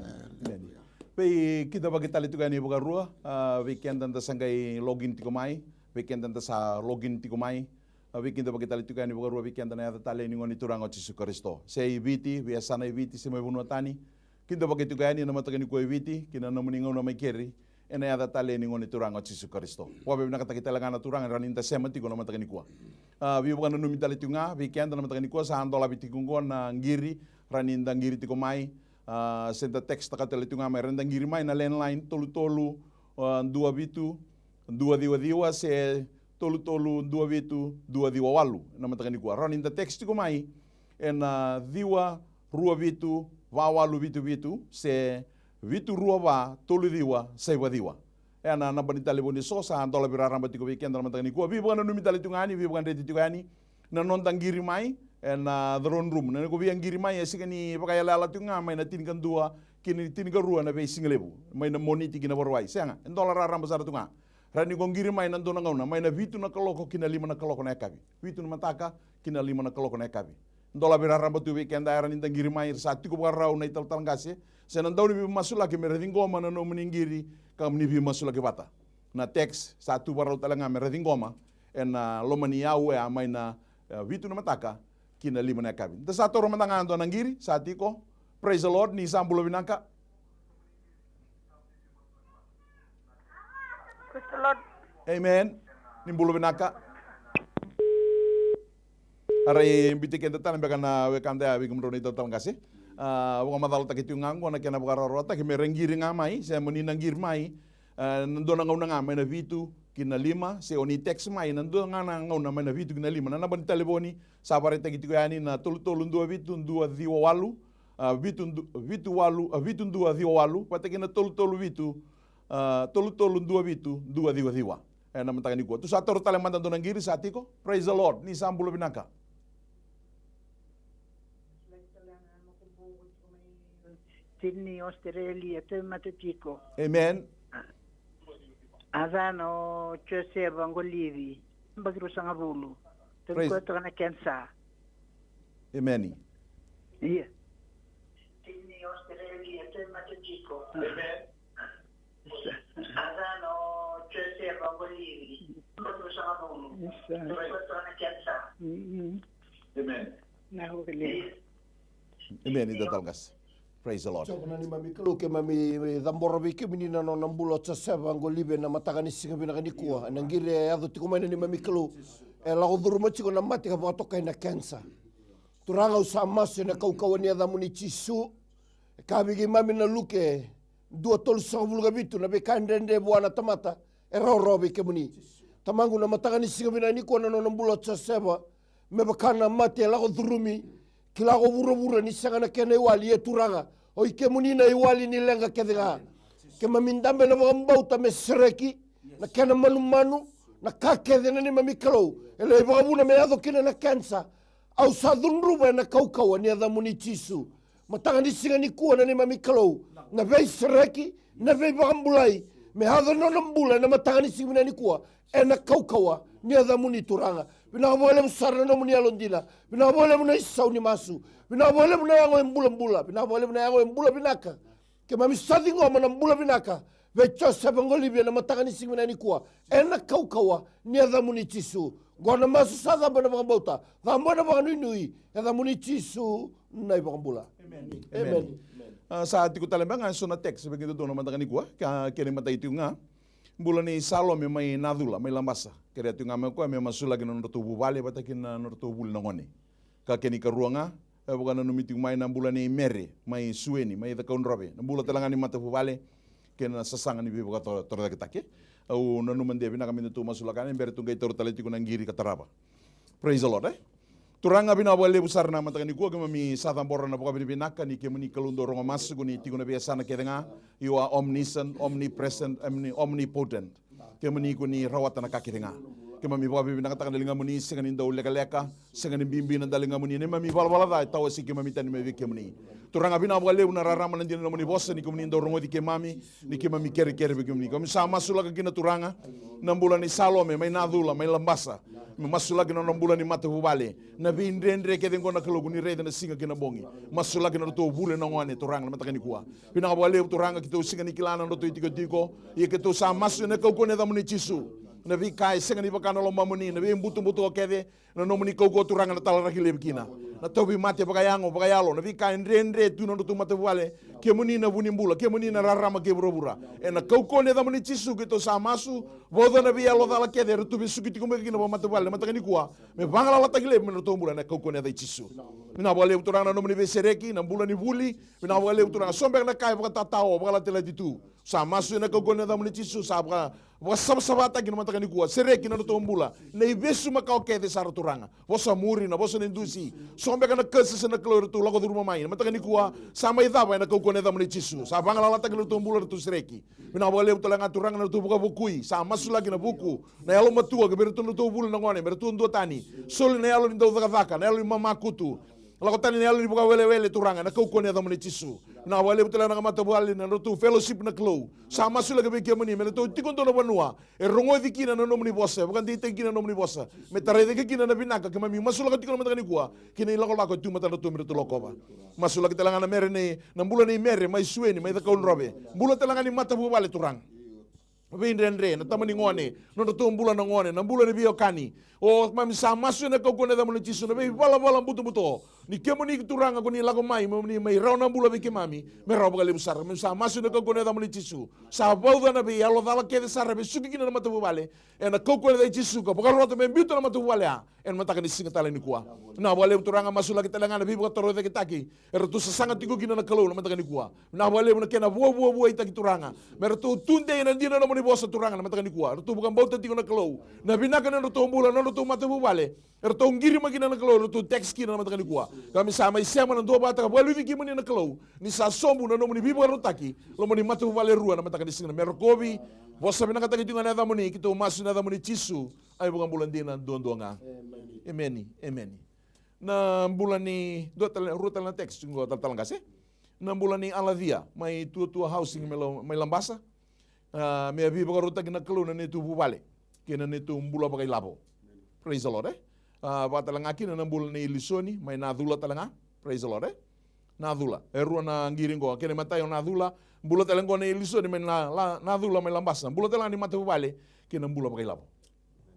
pe kita bagi tali tu gani buka rua weekend dan sangai login tiko mai weekend dan sa login tiko mai weekend bagi tali tu gani buka rua weekend dan ada tali ni ngoni turanga Yesus Kristo se ibiti biasana ibiti se mai bunuh tani kita bagi tu gani nama tagani ko ibiti kina nama ni ngona mai keri ena ada tali ni ngoni turanga Yesus Kristo wabe na kata kita langana turanga raninta semati ko nama tagani ko bi bukan numi tali tu nga weekend nama tagani ko sa andola biti kungon na ngiri raninta ngiri tiko mai senta teks takatele tu ngama rendang giri mai na landline tolu dua bitu dua diwa se tolu dua bitu dua diwa walu nama takani gua ron inta teks tu mai ena diwa rua bitu walu bitu se bitu rua ba tolu diwa se diwa ena na banita leboni sosa antola biraramba tiko weekend nama takani gua bi bukan numi tali tu ngani bi bukan reti tu ngani na nontang giri mai na drone room na ko biang giri mai sikani pakai lala tu nga mai na tinkan dua kini tinkan rua na be singlebu mai na moniti kina borwai senga endola raramba sara tu nga rani ko giri mai na dona ngauna mai na vitu na kaloko kina lima na kaloko na kabi vitu na mataka kina lima na kaloko na kabi endola biraramba tu weekend ayran inta giri mai satu ko barau na ital talangase senan dauni bi masula ke meredingoma na no meningiri kam ni bi masula ke bata na teks satu barau talanga meredingoma na lomani yawe mai na vitu na mataka kina lima na kabin. Ta satu orang mantangan to nanggiri satiko. Praise the Lord ni sambulo binaka. Praise the Lord. Amen. Ni bulo binaka. Aray bitiken tatan bekana wekande abi kumroni total kasi. Wong madal takitu ngango na kena bukara rota ki merenggiri ngamai, saya meninanggir mai. Nandona ngau ngamai na vitu kina lima se oni teks mai nando ngana ngau na mai na vitu kina lima na ban telefoni sabare tagi tiku yani na tolu dua vitu dua diwa walu vitu dua diwa walu patake na tolu vitu tolu dua vitu dua diwa na mantangani ko tu sator tale mandan donang giri satiko praise the Lord ni sambulo binaka Sydney Australia te matetiko amen Azano Jose Vangolivi Bagro Sangabulu Tenko na kensa amen Iya Sydney Australia te matetiko Amen Azano Jose Vangolivi Bagro Sangabulu Tenko na kensa Amen Nahukeli amen ida talgas praise the Lord. Chokona ni mami kalu ke mami dambora bike minina no nambulo tsaseva ngolibe na matagani singa bina kani kuwa nangire ado tikumana ni mami kalu e la oduruma chiko na mati ka botoka ina cancer. Turanga usamaso na kaukawani ada muni chisu kabigi mami na luke dua tol savulga bitu na be kandende buana tamata e robi ke muni. Tamangu na matagani singa bina ni kuwa no nambulo tsaseva me bakana mati la odurumi kila ko buru ni sanga kene wali e turanga o ike munina i wali ni lenga kedinga ke mamindambe na mbauta me sereki na kena manu na kakede ni mamikalo ele bagabuna me ado kene na kansa au sadunruba na kaukawa ni ada muni chisu matanga ni singa ni kuwa ni mamikalo na vei sereki na vei bagambulai me ado no nambula na matanga ni singa ni kuwa e na kaukawa ni ada muni turanga bina boleh musarna no muni alondila bina boleh muna isau ni masu bina boleh muna yango embula bina boleh muna yango embula binaka ke mami sadi ngoma na mbula binaka vecho sebangoli bina matanga ni singina ni kuwa ena kaukawa ni ada muni chisu gona masu sada bana bauta dambona bana nui ada muni chisu nai bambula amen Saat ikut talembang sona teks begitu dono matanga ni kuwa kene matai tu nga bulan ni Salome mai nadula mai lambasa kere tu ngame ko me masula kina norto bubale bata kina norto bul nangone ka keni ka ruanga bukan no miting mai na bulan ni mere mai sueni mai da kaun robe na bulan telangani mata bubale kena sasanga ni be buka torda ketake au no no mande bina kami tu masula kan ber tu ngai tor taleti kuna ngiri kataraba praise the Lord turanga bina bole besar na mata ni ko mi satam borna na buka binaka ni kemuni kalundo ronga masu ni tiguna biasa na kedenga you are omniscient omnipresent omnipotent kemuni ko ni rawata na kakidenga ke mami babi binakatakan dalinga muni senganin daw leka-leka senganin bimbinan dalinga muni ne mami bala da tawa si ke mami tani me ke muni turanga bina wale una rarama nan dina muni bossa ni ke muni daw rongo di ke mami ni ke mami kere be ke muni kami sama masula ke kina turanga nan bulan ni salome mai nadula mai lambasa masula ke nan bulan ni mata bubale na bindendre ke dengo na kalogu ni reda na singa ke na bongi masula ke na to bule na ngone turanga na matakani kuwa bina wale turanga kito singa ni kilana no to tiko ye ke to sama masu ne ko ne da muni chisu na vi kai senga ni bakana lo mamuni na vi mbutu kede na no muni koko turanga na tala rakile bikina na tobi mate bakayango bakayalo na vi kai ndre tu no tu mate wale ke muni na bunimbula ke muni na rarama ke brobura e na koko ne da muni chisu ke to samasu bodo na vi alo dala kede tu vi suki tikumbe kina ba mate wale mata kani kuwa me bangala la takile me no to mbula na koko ne da chisu na wale turanga no muni ve sereki na mbula ni buli na wale turanga sombe na kai bakatatao bakala tela ditu samasu na koko ne da muni chisu sabra wasabata kina matakani kuwa sereki na tombula na ibesu makau kede sara turanga vosa muri na vosa nendusi sombe kana kese na kloro tu lago duruma mai matakani kuwa sama idaba na koko ne da muni chisu sa bangala la takile tombula tu sereki mina wale utolanga turanga na tu buka bukui sa masu lagi na buku na yalo matua ke beretu no tombula na ngone beretu ndo tani soli na yalo ndo vaka na yalo mama kutu lago tani na yalo ni buka wele turanga na koko ne da muni chisu na wale utolanga mata buali na tu fellowship na klo sa masu lagi be kemani me to tikondo no banua e rongo dikina no nomni bossa bukan di tekina nomni bossa me tare de kina na binaka ke mami masu lagi tikono mata ni kuwa kini lago tu mata no tu me to lokoba masu lagi telanga na mere ne na mbula ni mere mai sueni mai da kaun robe mbula telanga ni mata bu wale turang Vindendre na tamani ngone no to mbula na ngone na mbula ni biokani o mami sa masu na ko ne da mo chisu na be bala buto ni kemoni turanga ko ni lago mai mai rauna mbula be kemami me roba gale busar me sa masu na ko ne da mo chisu sa bauda na be yalo dala ke sar be suki kina na matu vale e na ko ne da chisu ko bakal roto me bitu na matu vale en mata kan singa tala ni kuwa na wale turanga masu lagi telanga na bi ko toro de kitaki e roto sa sanga tigo kina na kalo na mata kan ni kuwa na wale na kena bo itaki turanga me roto tunde na dina na mo bosa turanga na mataka ni kuwa rutu bukan bauta tiko na kalau na binaka na rutu mbula na rutu mata bubale rutu ngiri magina na kalau rutu text kina na mataka ni kuwa kami sama isema na ndo bata ka bwalu viki mani na kalau ni sa sombu na no muni bibu rutaki lo muni mata bubale rua na mataka ni singa merkobi bosa binaka taki tinga na muni kito masu na muni chisu ay bukan bulan dina ndonga emeni na bulan ni ruta na text ngo tal ngase na bulan ni alavia mai tua housing mai lambasa me abi bagaruta kina keluna ne tu bubale kina ne tu mbula bagai labo praise the lord ba talanga kina na mbula ne lisoni mai nadula talanga praise the lord nadula eru na ngiringo kina matayo nadula mbula talango ne lisoni mai nadula mai lambasa mbula talanga ni mata bubale kina mbula bagai labo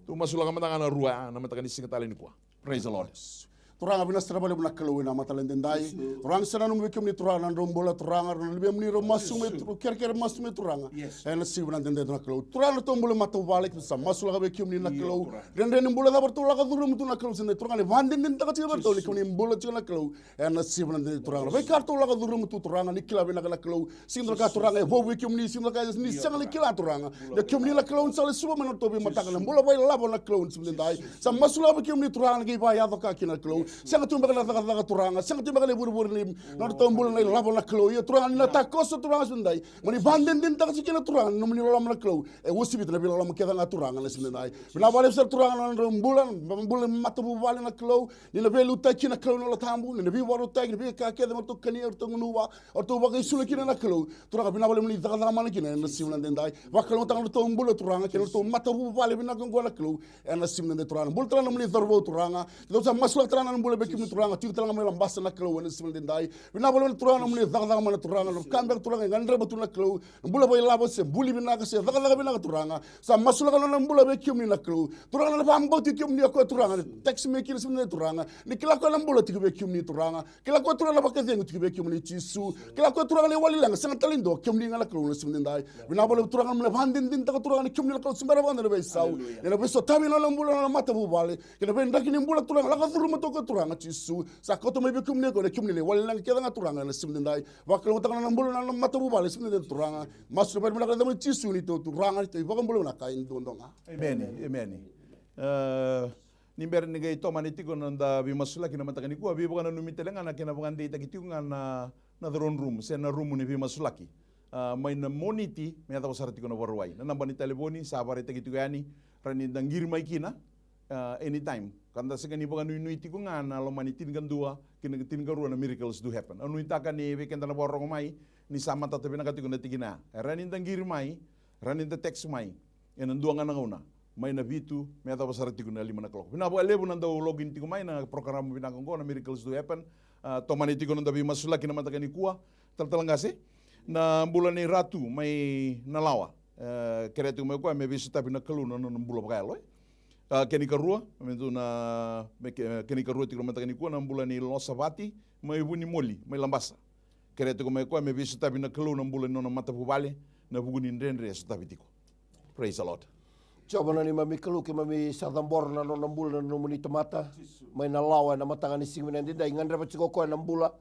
tu masula kamata na rua na mata kani singatale ni kwa praise the lord turanga bina stra bale buna kalau na matalen dendai turang sana num bekem ni turanga rombola turanga lebih muni masume ker masume turanga en si buna dendai na kalau turanga tombole matu balik sa masula bekem ni na kalau den mbola da bertula ka durum tu na kalau sende turanga vanden den ta ka bertula bekem ni mbola tu na kalau en si buna dendai turanga be kartu la ka durum tu turanga ni kila bina ka kalau sindra ka turanga vo bekem ni sindra ka ni sang ni kila turanga de kem ni la kalau sale suba mana to be mataka na mbola bay labo na kalau sindai sa masula bekem ni turanga ki ba ya ka kina kalau sanga tumba kana daga turanga sanga tumba kana buru ni no tombul na labo na klo ye turanga na takoso turanga sundai mani banden din ta sikina turanga no mani lamo na klo e wosibit na bila lamo keda na turanga na sundai na vale ser turanga na rumbulan matabu vale na klo ni na velu ta kina klo no tambu ni bi waru ta ni bi ka keda mo to kani or to nuwa or to ba sulu kina na klo turanga bina vale mani daga mana kina na simulan dendai wakalo tang tombul turanga kina to matabu vale bina ko na klo e na simulan de turanga bul turanga mani darbo turanga do sa masla turanga mbule bekim ni turanga tiu turanga mela mbasa na klo wana simal dendai bina bole turanga mule daga mana turanga no kambe turanga ngandre batu na klo mbule boy labo se buli bina ka se daga bina ka turanga sa masula kana mbule bekim ni na klo turanga na bambo tikim ni ko turanga text me kiri simal turanga ni kila ko mbule tikim bekim ni turanga kila ko turanga ba ka zengu tikim bekim ni chisu kila ko turanga le wali langa sanga talindo kim ni ngala klo simal dendai bina bole turanga mule vandin din ta turanga ni kim ni ko simbara banda be sau ina be so tabi no mbule na mata bu bale kina be ndaki ni mbule turanga la ka turuma to ko turanga chisu sakoto mai bekum ne ko ne kimne wala lang keda nga turanga na simdendai wakalo tanga na mbolo na matabu bale simden turanga masu ber mala kada chisu ni to turanga to ibaka mbolo na kain dondonga amen nimber ni gai to maniti ko nanda bi masula kina matakani ko bi baka na numitelenga na kina baka ndi takitiunga na drone room se na room ni bi masulaki may na moniti may ata ko sarati ko na warway na nambani telefoni sa bare takitugani rani dangir mai kina anytime. Kanda sekan ibu kan nui tiku ngana lo mani tin gandua kina tin garua na miracles do happen. Anu itaka ni weekend na borong mai ni sama tatapi na katiku na tigina. Rani dangir mai, rani da text mai. Enan dua ngana nguna. Mai na vitu, me ata pasara tiku na 5 o'clock. Pina bo lebu nanda login tiku mai na program binakongko na miracles do happen. Tomani tiku nanda bi masula kina mata kani kuah. Talangase na bulan ni ratu mai nalawa. Kira tu mai ko me bisu tapi na kalu na bulan pakai loy. Keni karua, mentu na keni karua tiku mata kani kuah na bulan ni losavati mai buni moli mai lambasa. Kira tu mai ko me bisu tapi na kalu na bulan no mata bubale na buguni ndendre su tapi tiku. Praise the Lord. Coba nani mami kalu ke mami sadambor na no nambula na muni tomata mai na lawa na matanga ni singmina ndai ngandra pa chiko ko na mbula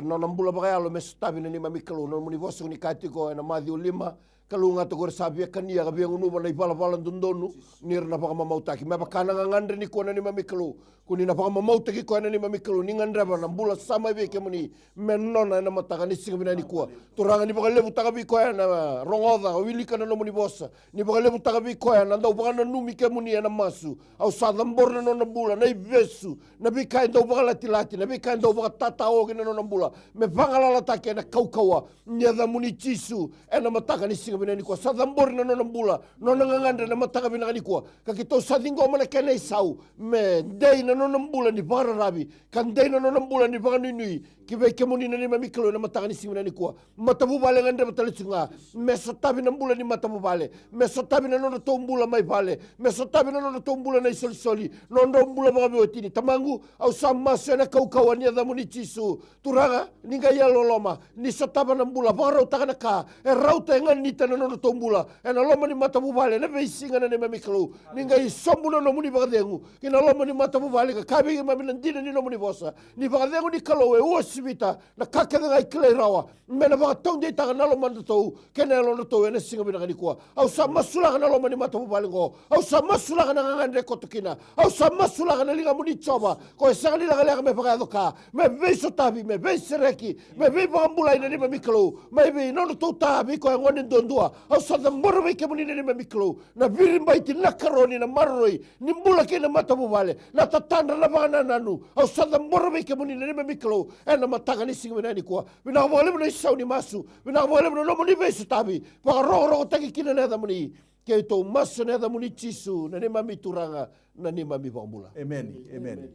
no nambula pakai alo me stabi nani mami kalu no muni bosu ni katiko na madhi ulima kalu nga to gor sabi kania ka biang unu na ipala dundonu nir na paka mamautaki me pakana ngandra ni ko nani mami kalu kuni na paka mamautaki ko nani mami kalu ni ngandra ba nambula sama be ke muni menona na matanga ni singmina ni ko turanga ni paka lebu taka bi ko na rongoda wilika na no muni bosa ni paka lebu taka bi ko na ndau paka na numi ke muni na masu au sadambor na no nambula na ibesu na bi kai ndau paka lati na bi kai ndau paka tatao ke no nambula me pangala take na kaukawa nyada muni chisu na mataka ni singmina ni ko sadambor na no nambula no ngangandra na mataka bina ni ko ka kito sadingo mana kene sau me dei na no nambula ni para rabi kan dei na no nambula ni paka nui ki be ke muni na ni mamiklo na mataka ni singmina ni ko matabu bale ngandra matalitsunga me sotabi na mbula ni matabu bale me sotabi na no tombula mai bale me sotabi na no tombula na isoli no ndombula mga biotini tamangu au sama sena kaukawa ni da muni chisu turanga ninga ya loloma ni sotaba na mbula para utakana ka rauta nganita na no tombula na loma ni matabu bale na be singa na ni mamiklo ninga isombula no muni bagadengu kina loma ni matabu bale ka kabi mami ndina ni no muni bosa ni bagadengu ni kalowe osibita na kakega ngai klei rawa mena bagatong de taka na loma ndo kena lo ndo na singa bina ni ko au sama sula na loma ni matabu bale ngo au sama sula na ngandre kotokina au sama sula na linga muni choba ko sanga ni la me pagado ka me be sotabi me be sereki me be bambula ina ni mamiklo me be no to tabi ko ngoni ndondua au sada morbe ke muni ni mamiklo na virimba iti na karoni na marroi ni mbula ke na matabu bale na tatanda na bana nanu au sada morbe ke muni ni mamiklo na matanga ni singa ni ko bina wale no isau ni masu bina wale no muni be sotabi pa ro taki kina na da muni ke to masu na da muni chisu na ni mami turanga na ni mami bambula. Amen. Amen.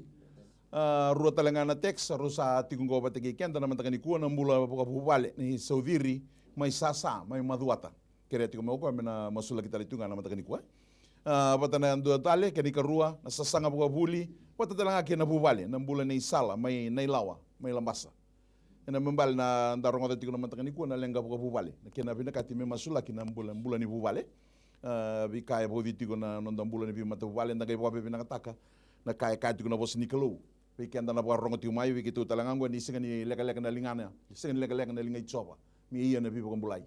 Rua talangana teks rusa tikungo bategi kenda na matanga ni kuwa na mbula poka bubale ni saudiri mai sasa mai maduata kere tiku mo ko mena masula kita litunga na matanga ni kuwa batana ndu tale ke ni karua na sasanga poka buli wata talanga ke na bubale na mbula ni sala mai nailawa mai lambasa na membal na ndarongo tiku na matanga ni kuwa na lenga poka bubale na ke na bina kati me masula kina mbula ni bubale bi kaya bo ditigo na nonda mbula ni bi mata bubale ndaga bo be bina kataka na kaya tiku na bos ni kelo weekend na buat rongo tiu mai wikitu talangango ni singa ni leka na lingana singa ni leka na lingai choba mi iya na bibo kambulai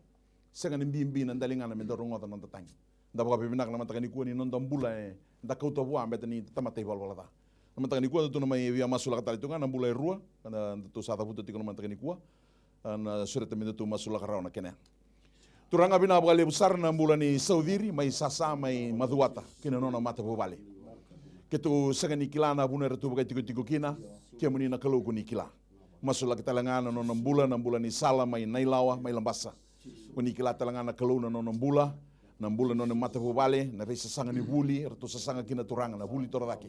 singa ni bimbi na lingana me dorongo ta nonta tangi nda buka bibinak na mataka ni kuani nonta mbula nda kauta bua ambeta ni tamata ibal walata na mataka ni kuani tu na mai via masula katali tunga na mbula rua na tu sata puto tiko na mataka ni kua na sureta mi tu masula karau na kene turanga bina buka le besar na mbula ni saudiri mai sasa mai maduata kina nona mata bubale ke tu sanga ni kila na buna retu bagai tiku kina ke muni na kalau kuni kila masula kita langana no nambula ni sala mai nailawa mai lambasa kuni kila talangana kalau no nambula no mata bubale na vesa sanga ni buli retu sanga kina turanga na buli toradake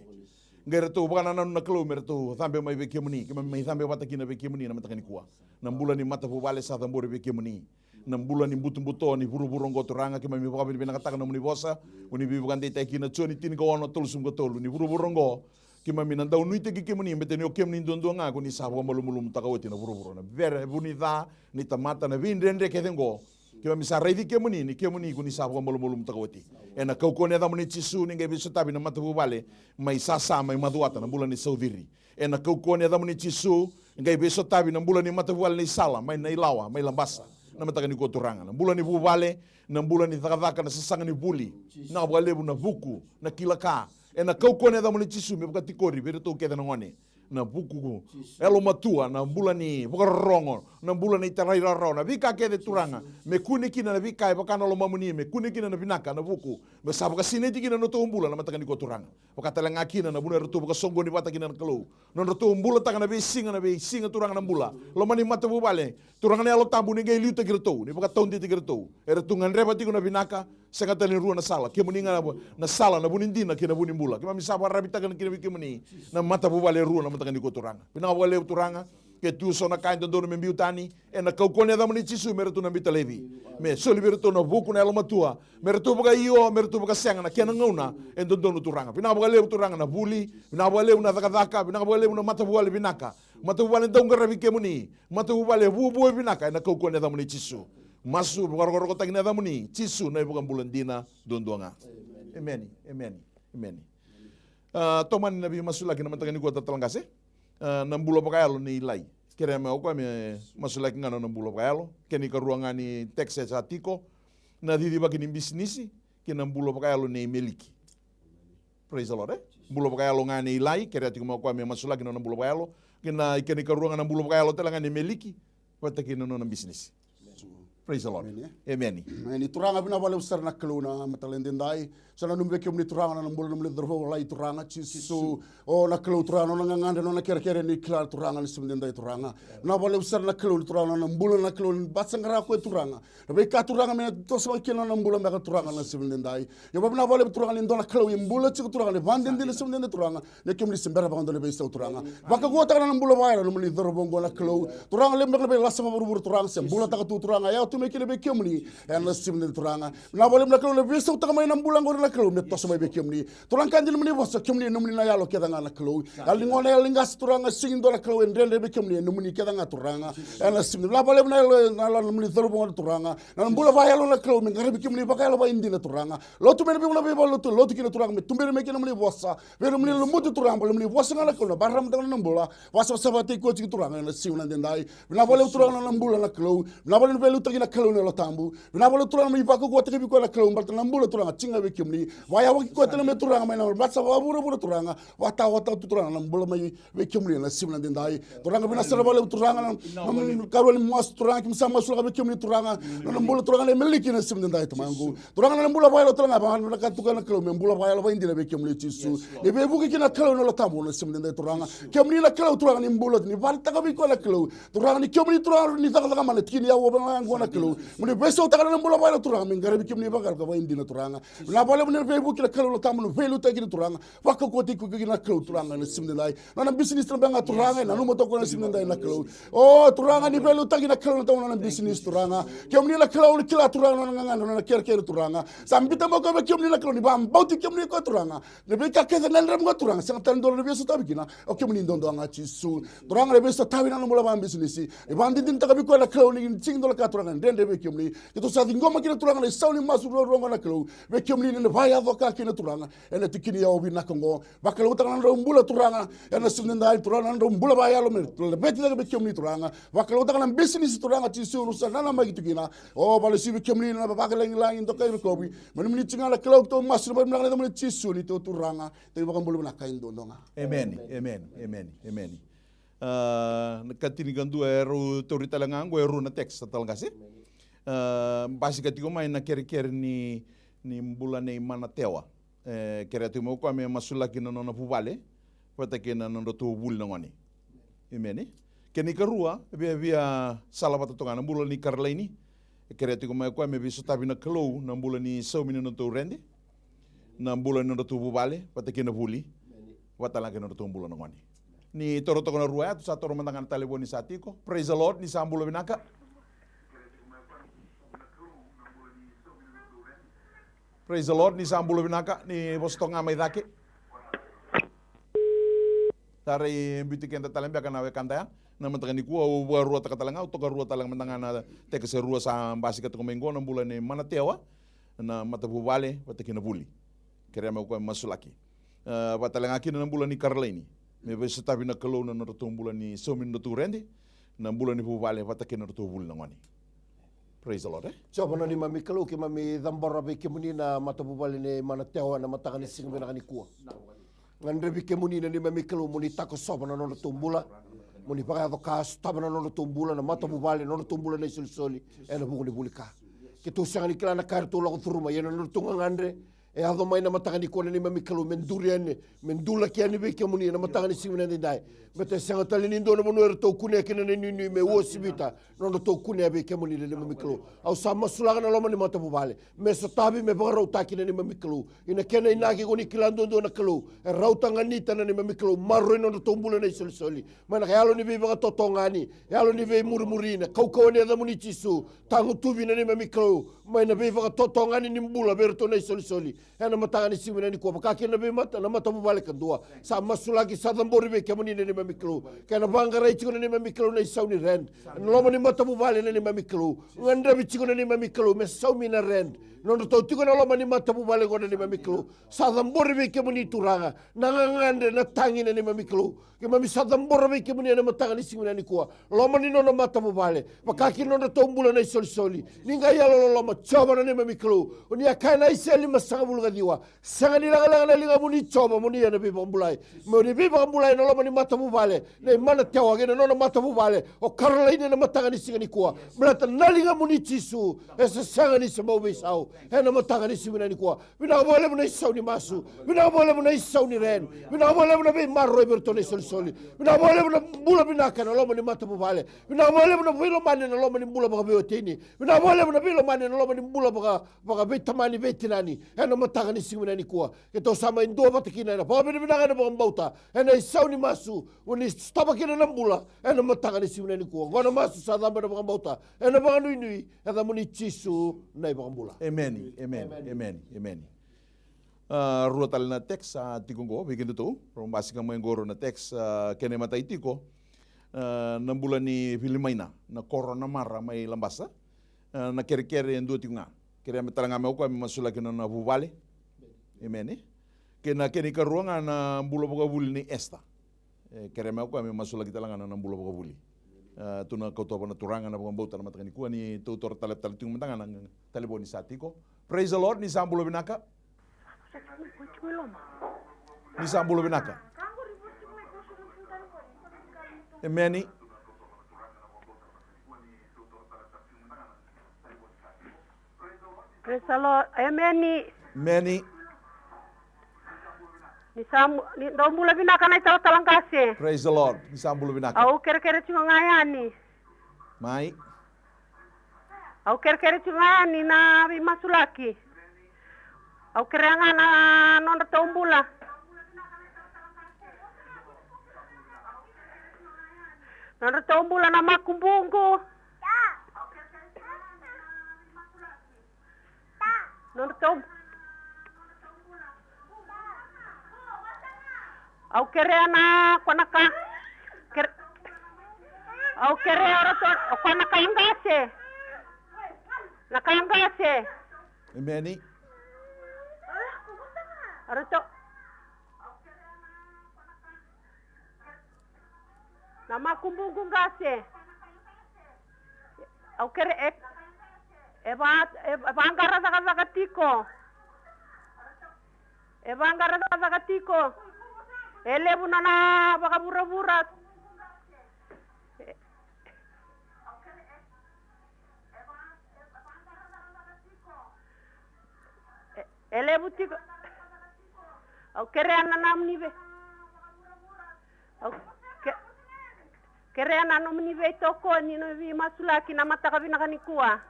ngai retu bana na kalau mertu sampai mai beke muni ke mai sampai bata kina beke muni na mata ni kuwa nambula ni mata bubale sa tambore beke muni nambula ni butu ni buru-buru ngo turanga ke mai baka bina kataka na muni bosa uni bi bukan dei kina choni tin ko ono tulsum ko tolu ni buru-buru ngo ke mai nanda unu te ke muni mbete ni okem ni ndondo nga ko ni sabo malumulum takawoti na buru-buru na vere bunida ni tamata na vindende ke dengo ke mai sa reidi ke muni ko ni sabo malumulum takawoti ena kau ko ne da muni chisu ni ngai bisu tabi na mata bubale mai sasa mai maduata na bulan ni saudiri ena kau ko ne da muni chisu ngai bisu tabi na bulan ni mata bubale ni sala mai nailawa mai lambasa na mataka ni koturanga na mbula ni bubale na mbula ni thakavaka na sasanga ni buli na bwalebu na vuku na kilaka na kaukone da muni chisu me baka tikori bere to keda ngone na buku elo matua na bula ni rongo na bula ni tarai raro na vika ke de turanga me kuniki na vika e bakana lo mamuni me kuniki na vinaka na buku me sabu ka sine tiki na no tumbula na mataka ni ko turanga pakatala ngakina na bula retu ka songo ni bataki na kalo no retu bula taka na be singa turanga na bula lo mani mata bubale turanga ni alo tambu ni ngai liuta kirto ni paka tondi kirto era tungan reba tiko na vinaka sengata ni rua na sala ke muninga na sala na bunindina ke na bunimbula ke mami sabu rabita kan ke muni na mata bubale rua na mataka ni ko turanga pina wale turanga ke tu sona kain dono me biutani e na kaukone da mani chisu mere tu na bitalevi me soli mere tu na buku na elma tua mere tu baka io mere tu baka senga na kena ngona e dono turanga pina wale turanga na buli pina wale na daka pina wale na mata wale binaka mata wale donga rabi ke muni mata wale bubu binaka e na kaukone da mani chisu masu gorgoro ko tagina da muni chisu na bukan bulandina dondonga amen toman nabi masulaki na matangani ko tatalangase nambulo pakayalo ni ilay. Kira me ako me masulaki nga na nambulo pakayalo. Kini karuanga ni Texas atiko. Na didiba kini bisnisi. Kinambulo pakayalo ni meliki. Praise the Lord Bulo pakayalo nga ni ilay. Kira atiko mo ako me masulaki na nambulo pakayalo. Kini karuanga nambulo pakayalo talanga ni meliki. Pata kina no ng bisnisi. Praise the Lord. Amen. Ni turanga bina wale usar na kaluna matalendendai. Sana numbe kium ni turanga na nambulo namle drho lai turanga chisu o na kalu turanga na ngande na kere ni klar turanga ni sumdendai turanga. Na wale usar na kalu turanga na nambulo na kalu basangara ko turanga. Na be ka turanga me to sa kina na nambulo me ka turanga na sumdendai. Yo babna wale turanga ni ndona kalu imbulo chiku turanga ni bandende ni sumdendai turanga. Ne kium ni simbera ba ndone be sa turanga. Baka go ta na nambulo ba ya namli drho bongo na kalu. Turanga le me lasa ma buru turanga sembulo ta tu turanga ya me kile be kiumni en na simne turanga na bolem na kilo le viso ta mai nam bulang ngor na kilo me toso mai be kiumni turang kanjil mni bosa kiumni numni na yalo kedanga na kilo ali ngone lingas turanga singin do na kilo en rende be kiumni numni kedanga turanga en na simne na bolem na la numni zorbo ngor turanga na mbula va yalo na kilo me ngare be kiumni ba yalo ba indi na turanga lo tu me be ngona be lo tu kilo turanga me tumbere me kilo mni bosa be numni lo mutu turanga bolem ni bosa ngala kilo baram da na mbula wasa sabati ko ci turanga na simna dendai na bolem turanga na mbula na kilo na bolem be lu tagina kalo na tambu na bolo turanga mi bako ko tebi ko la kalo mbalta na mbulo turanga cinga be kimni waya waki ko tele me turanga mai na batsa wa buru turanga wata tu turanga na mbulo mai be kimni na simna dendai turanga bina sala bolo turanga na karol mas turanga kim sama sula be kimni turanga na mbulo turanga le meliki na simna dendai tamangu turanga na mbulo waya turanga ba na ka tukana kalo me mbulo waya ba indila be kimni chisu e be buki kina kalo na tambu na simna dendai turanga kimni la kalo turanga ni mbulo ni barta ka be ko la kalo turanga ni kimni turanga ni taka mane kini ya wo ba ngona kalo mune beso takana mbula bala turanga mingare bikim ni bakal ka waindi na turanga na bala mune febu kila kalo tamu felu tagi turanga waka ko ti ku na kalo turanga na simne dai na business na banga turanga na numo to ko na simne dai na kalo o turanga ni felu tagi na kalo tamu na business turanga kem ni la kalo kila turanga na nganga na ker turanga sambita mo ko kem ni la kalo ni bam bauti kem ni ko turanga ne be ka ke na ndram ko turanga sang tan do na beso tabikina o kem ni ndondo anga chisu turanga le beso tawi na mbula bam business e bandi din taka bi ko la kalo ni sing do la ka turanga ndende be kem ni itu sa ngoma kina turanga le sauli masu ronga na kalo be kem ni ne vai avoka kina turanga ene tikini ya obi na kongo bakalo utanga na mbula turanga ene simne ndai turanga na mbula ba ya lo me le beti be kem ni turanga bakalo utanga na business turanga ti suru sa na ma gitukina o bale si be kem ni na ba bakala ngi to kai ko bi mani ni tinga la kalo to masu ba na mo ti su ni to turanga te ba mbula na kai ndonga amen katini gandu eru torita langango eru na text talangase basi katiko mai na kere ni mbula nei mana tewa kere atu mo kwa me masulaki na nona puvale pata ke na ndo to bul na ngani amen keni karua via salabata tonga na mbula ni karlaini kere atu mo kwa me biso tabi na klo na mbula ni so minino to rende na mbula no to puvale pata ke na buli watala ke no to mbula na ngani ni toro to na rua tu sa toro mandangan taleboni satiko praise the Lord ni sambulo binaka. Praise the Lord, ni sambulo binaka, ni bostong amay dake. Tari bitikin tatalembia kana we kantaya, na mantakan ni kuwa uwa rua takatalanga, utoka rua talang mantangan na teka se rua sa basi katukumengo na mbula ni manatewa, na matabubale, patakin na buli. Kaya may kuwa masulaki. Patalangaki na mbula ni Karlaini. May beso tabi na kalo na natutong mbula ni Somin Naturendi, na mbula ni bubale, patakin na natubuli na ngani. Praise the Lord. So bana ni mami kalau ke mami dambara be ke muni na mata bubali ne mana tewa na mata kan sing bena kan kuwa. Ngandre ke muni na ni mami kalu muni tako soba na nono tumbula. Muni pakai kas taba na nono tumbula na mata bubale nono tumbula na soli na buku ni bulika. Ke tu sanga ni kila na kartu la kuturuma yana nono tunga ngandre. Ado mai na matanga ni kona ni mami kalu mendula ke ani be ke muni na matanga ni simina ni dai. Bete sanga tali ni ndo na monu er to kune ke na ni me wo sibita nono to kune be ke muni ni mami kalu. Au sama sulanga na loma ni mata bubale. Me so tabi me banga rauta ki na ni mami kalu. Ina kena ina ki koni kilando ndo na kalu. E rauta nganita na ni mami kalu marro ino na tombula na soli. Mana ka yalo ni be banga totongani. Yalo ni be murmurina. Kau ni ada muni chisu. Tangu tubi na ni mami kalu. Mai na be banga totongani ni mbula berto na soli. Ena matanga ni simina ni kuwa pakaki na be mata na mata bubale kadua. Sa masulaki sa dambori be ke muni na ni mami kalu. Kena banga rai chiko na ni mami kalu na isau ni rend. Loma ni mata bubale na ni mami kalu. Ngandra bi chiko na ni mami kalu me sau mi na rend. Nono tau tiko na loma ni mata bubale ko na ni mami kalu. Sa dambori be ke muni turanga. Nangangande na tangi na ni mami kalu. Ke mami sa dambori be ke muni na matanga ni simina ni kuwa. Loma ni nono mata bubale. Pakaki nono tombula na soli. Ninga yalo loma choba na ni mami kalu. Uni akana iseli masanga bulu diwa sanga ni langa linga muni choba muni ya nabi bambulai muni bi bambulai no loma ni mata bubale ne mana tewa gena no mata bubale o karla ine na matanga ni singa ni kuwa blata nalinga muni chisu esa sanga ni semau bisau hena matanga ni simina ni kuwa bina bole muna isau ni masu bina bole muna isau ni ren bina bole muna be marro bertone soli bina bole muna bula bina kana loma ni mata bubale bina bole muna bilo mane na loma ni bula baga beotini bina bole muna bilo mane na loma ni bula baga betamani betinani hena matanga ni simina ni kuwa ke to sama indo batikina na pa bina na bang bauta hena isau ni masu uni stapa kina na bula hena matanga ni simina ni kuwa gona masu sa damba na bang bauta hena bang nui hena muni chisu na bang bula. Amen. Rua tali na teks tikungo bikin itu rombasi kang menggoro na teks kene mata itiko na bulan ni Filimaina na corona mara mai lambasa na kere-kere yang dua tikunga kere metalanga me ko masula kena na bubale. Amen. Kena kene karuanga na bulo boga buli ni esta. Kere me ko masula kita langa na bulo boga buli. Tuna kau na turanga na bauta na matangani kuwa ni tutor talep tung matanga na taliboni satiko. Praise the Lord ni sambulo binaka. Ni sambulo binaka. Amen. Praise the Lord. Amen. Amen. Ni mula binaka na itaw talang kasi. Praise the Lord. Ni sambulo binaka. Au kere-kere chungayani. Mai. Au kere-kere chungayani na bimasulaki. Au kereanga na nonda tombula. Nonda tombula na makumbungu. Nonda tombula. Au kerea na kwanaka au kerea roto kwanaka ingase na kayangase. Amen. Roto na makumbungu ngase au kere eba angara zakatiko eba angara zakatiko elebu nana baka bura-bura elebu tiko au kereana namnibe au kereana namnibe toko ni no vi masulaki na mataka binakanikuwa.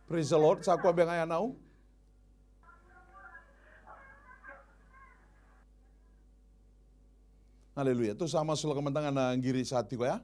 Praise the Lord. Sa ko bengaya nau. Haleluya. Tu sama sula kamantangan na ngiri sa hati ko ya.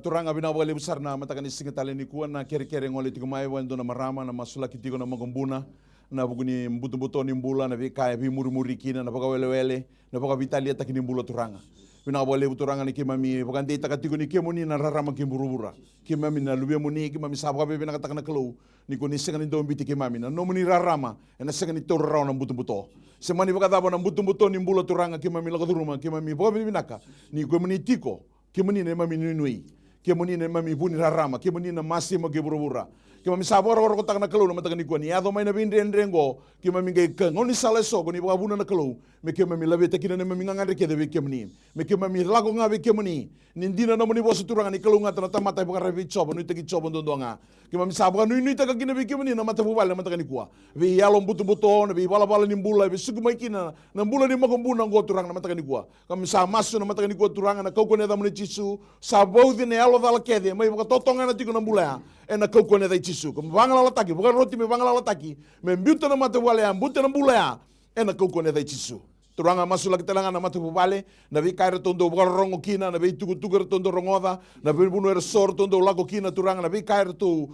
Turanga binawali besar na matakan ising tali ni kuan na kere-kere ngoli tigo mai wando na marama na masula kitigo na magumbuna na buguni mbuto-mbuto ni mbula na kaya bi muri-muri kina na paka wele-wele na paka vitalia takini mbula turanga. Binawali turanga ni kimami bukan dita katigo ni kimoni na rarama kimburu-bura. Kimami na lubia muni kimami sabka bebe na katakana kalau ni kuni sengan ni dombi kimami na no muni rarama na sengan ni torrao na mbuto-mbuto. Semani paka tabo na mbuto-mbuto ni mbula turanga kimami lakaduruma kimami paka binaka ni kimoni tiko. Kimoni na mami nunui, kimoni na mami buni rarama, kimoni na masimo geburu-bura, Ki mami sabo ro tak na kalau na mataka ni kuan ni ado mai na bin rengo ki mami ngai ka ngoni sale so ko ni ba buna na kalau me ki mami labe ta kina na mami ngangare ke de ke mani me ki mami lago nga be ke mani nindina na mani bosu turanga ni kalau ngata na tamata ba revi chobo ni teki chobo ndo nga ki mami sabo nu ni ta ka kina be ke mani na mata bubal na mataka ni kuwa be yalo butu buto na be bala bala ni mbula be sugu mai kina na mbula ni makombuna ngo turanga na mataka ni kuwa kami sa masu na mataka ni kuwa turanga na kau ko ne da mani chisu sabo de ne alo dala ke de mai ba totonga na tiku na mbula na kau ko ne da chisu ko vangala lataki bukan roti me vangala lataki me mbiuta na mata wale ambuta na mbula na kau ko ne da chisu turanga masu lagi telanga na mata bubale na vi kaira tondo bukan rongo kina na vi tuku tondo rongoda na vi bunu er sor tondo lago kina turanga na vi kaira tu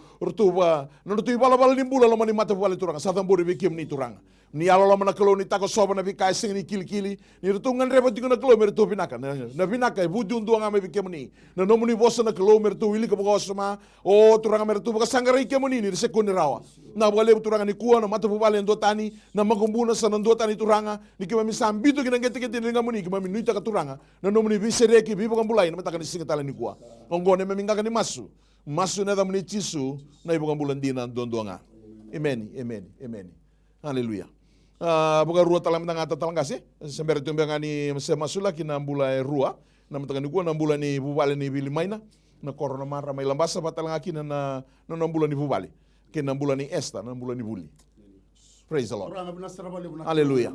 ba na tu bala bala ni mbula lo mani mata bubale turanga sa tamburi vi kim ni turanga ni alo lo mana kalo ni tako soba na vi kai sing ni kili ni rutungan reba tiku na kalo mer tu pinaka na pinaka budu undu nga me vi kim ni na no muni bosa na kalo mer tu wili ka buka osma o turanga mer tu buka sangari kim ni sekuni rawa na bale turanga ni kuwa na mata bubale ndo tani na magumbuna sa ndo tani turanga ni kima misambito kina ngete nga muni kima minuita ka turanga na no muni visereki vivo kambulai na mataka ni singa tala ni kuwa ngone me minga ka ni masu na da muni chisu na ibo kambulan dina ndondoanga amen haleluya bukan rua talang tanga talang kasih sembere tumbe ngani masula kina mbula rua na mataka ni kuwa na mbula ni bubale ni bilimaina na korona mara mai lambasa batalang akina na mbula ni bubale kina mbula ni esta na mbula ni buli. Praise the Lord. Hallelujah.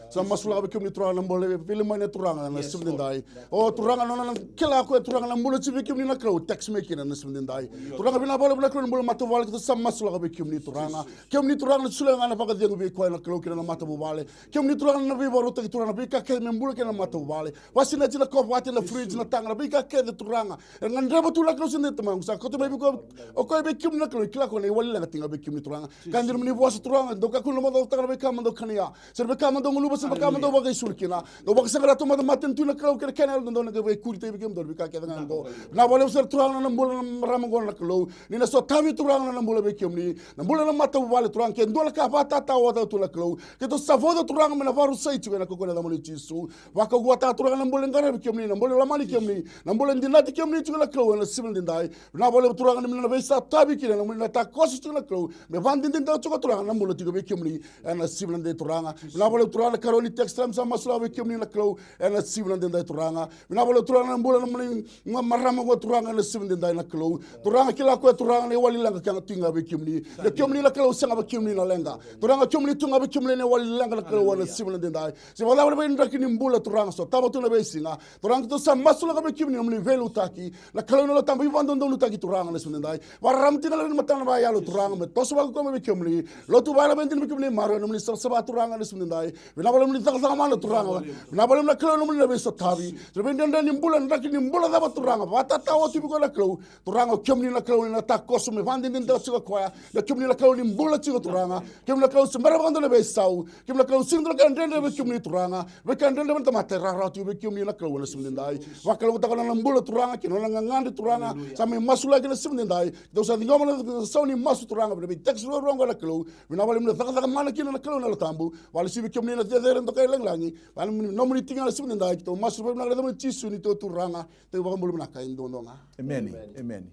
Sama masula ka bikim ni turanga mbole filima ni turanga na simdendai. O turanga nona kila ko turanga na mbole bikim ni na crow text making na simdendai. Turanga bina bole bula crow mbole matu wale ko sama masula ka bikim ni turanga. Kem ni turanga sula ngana paka diengu bi ko na crow kina na matu wale. Kem ni turanga na bi boro te turanga bi ka ke mbole kina matu wale. Wasi na jina ko wati na fridge na tanga bi ka ke de turanga. Ngan reba tu la crow sinde tamang sa ko to bi ko o ko bikim na crow kila ko ne wale la tinga bikim ni turanga. Kandir ni boss turanga doka kuno mo do tanga be kama do kania ser be kama do ngulu bas be kama do bagay sulkina do bagay sangara to matan tu na kraw ke kanal do na be kurite be kem do be ka ke ngan do na bole ser turang na mbol na ramangon na klo ni na so tawi turang na mbol be kem ni na mbol na mata wale turang ke do la ka pata ta wa do tu na klo ke to savodo turang me na varu sai tu na ko na mo chisu wa ka gota turang na mbol ngara be kem ni na mbol la mali kem ni na mbol ndinati kem ni tu na klo na sibil ndai na bole turang na be sa tabi ki na na ta kosu tu na klo me vandin din do tu turang na mbol tu be kem ni ena siblan de turanga na bole turanga karoli textram sa masula be kemni na klo ena siblan de turanga na bole turanga mbola na mni marama go turanga na siblan de na klo turanga kila ko turanga ne wali langa kanga tinga be kemni de kemni na klo sanga be kemni na lenga turanga kemni tunga be kemni ne wali langa na klo na siblan de dai se wala be ndakini mbola turanga so taba tuna be singa turanga to sa masula be kemni mni velu taki na klo no tambi vando ndo lutaki turanga na siblan dai waramti na matana ba yalo turanga me tosba ko be kemni lo tu bala be kemni maro no minister saba turanga na sundai bina bala minister sanga mana turanga bina bala na klo no na be sotabi rebenda ni mbula ndaki ni mbula da turanga bata tawo tibi ko na klo turanga kemni na klo na ta kosu me vandi din da sigo koya da kemni na klo ni mbula tigo turanga kemni na klo sembara bando na be sau kemni na klo sindro kan dende be kemni turanga be kan dende ta mata rara tu be kemni na klo na sundai wa klo ta na mbula turanga kino na ngandi turanga sami masula kina sundai do sa di ngoma na sauni masu turanga be text rongo na klo bina bala na mana kina na kalo na tambu wala sibi kemni na tedere ndo kay langlangi wala no muni tinga na sibi nda to masu be na da chisu ni to turanga te ba mbulu na kay ndo nga amen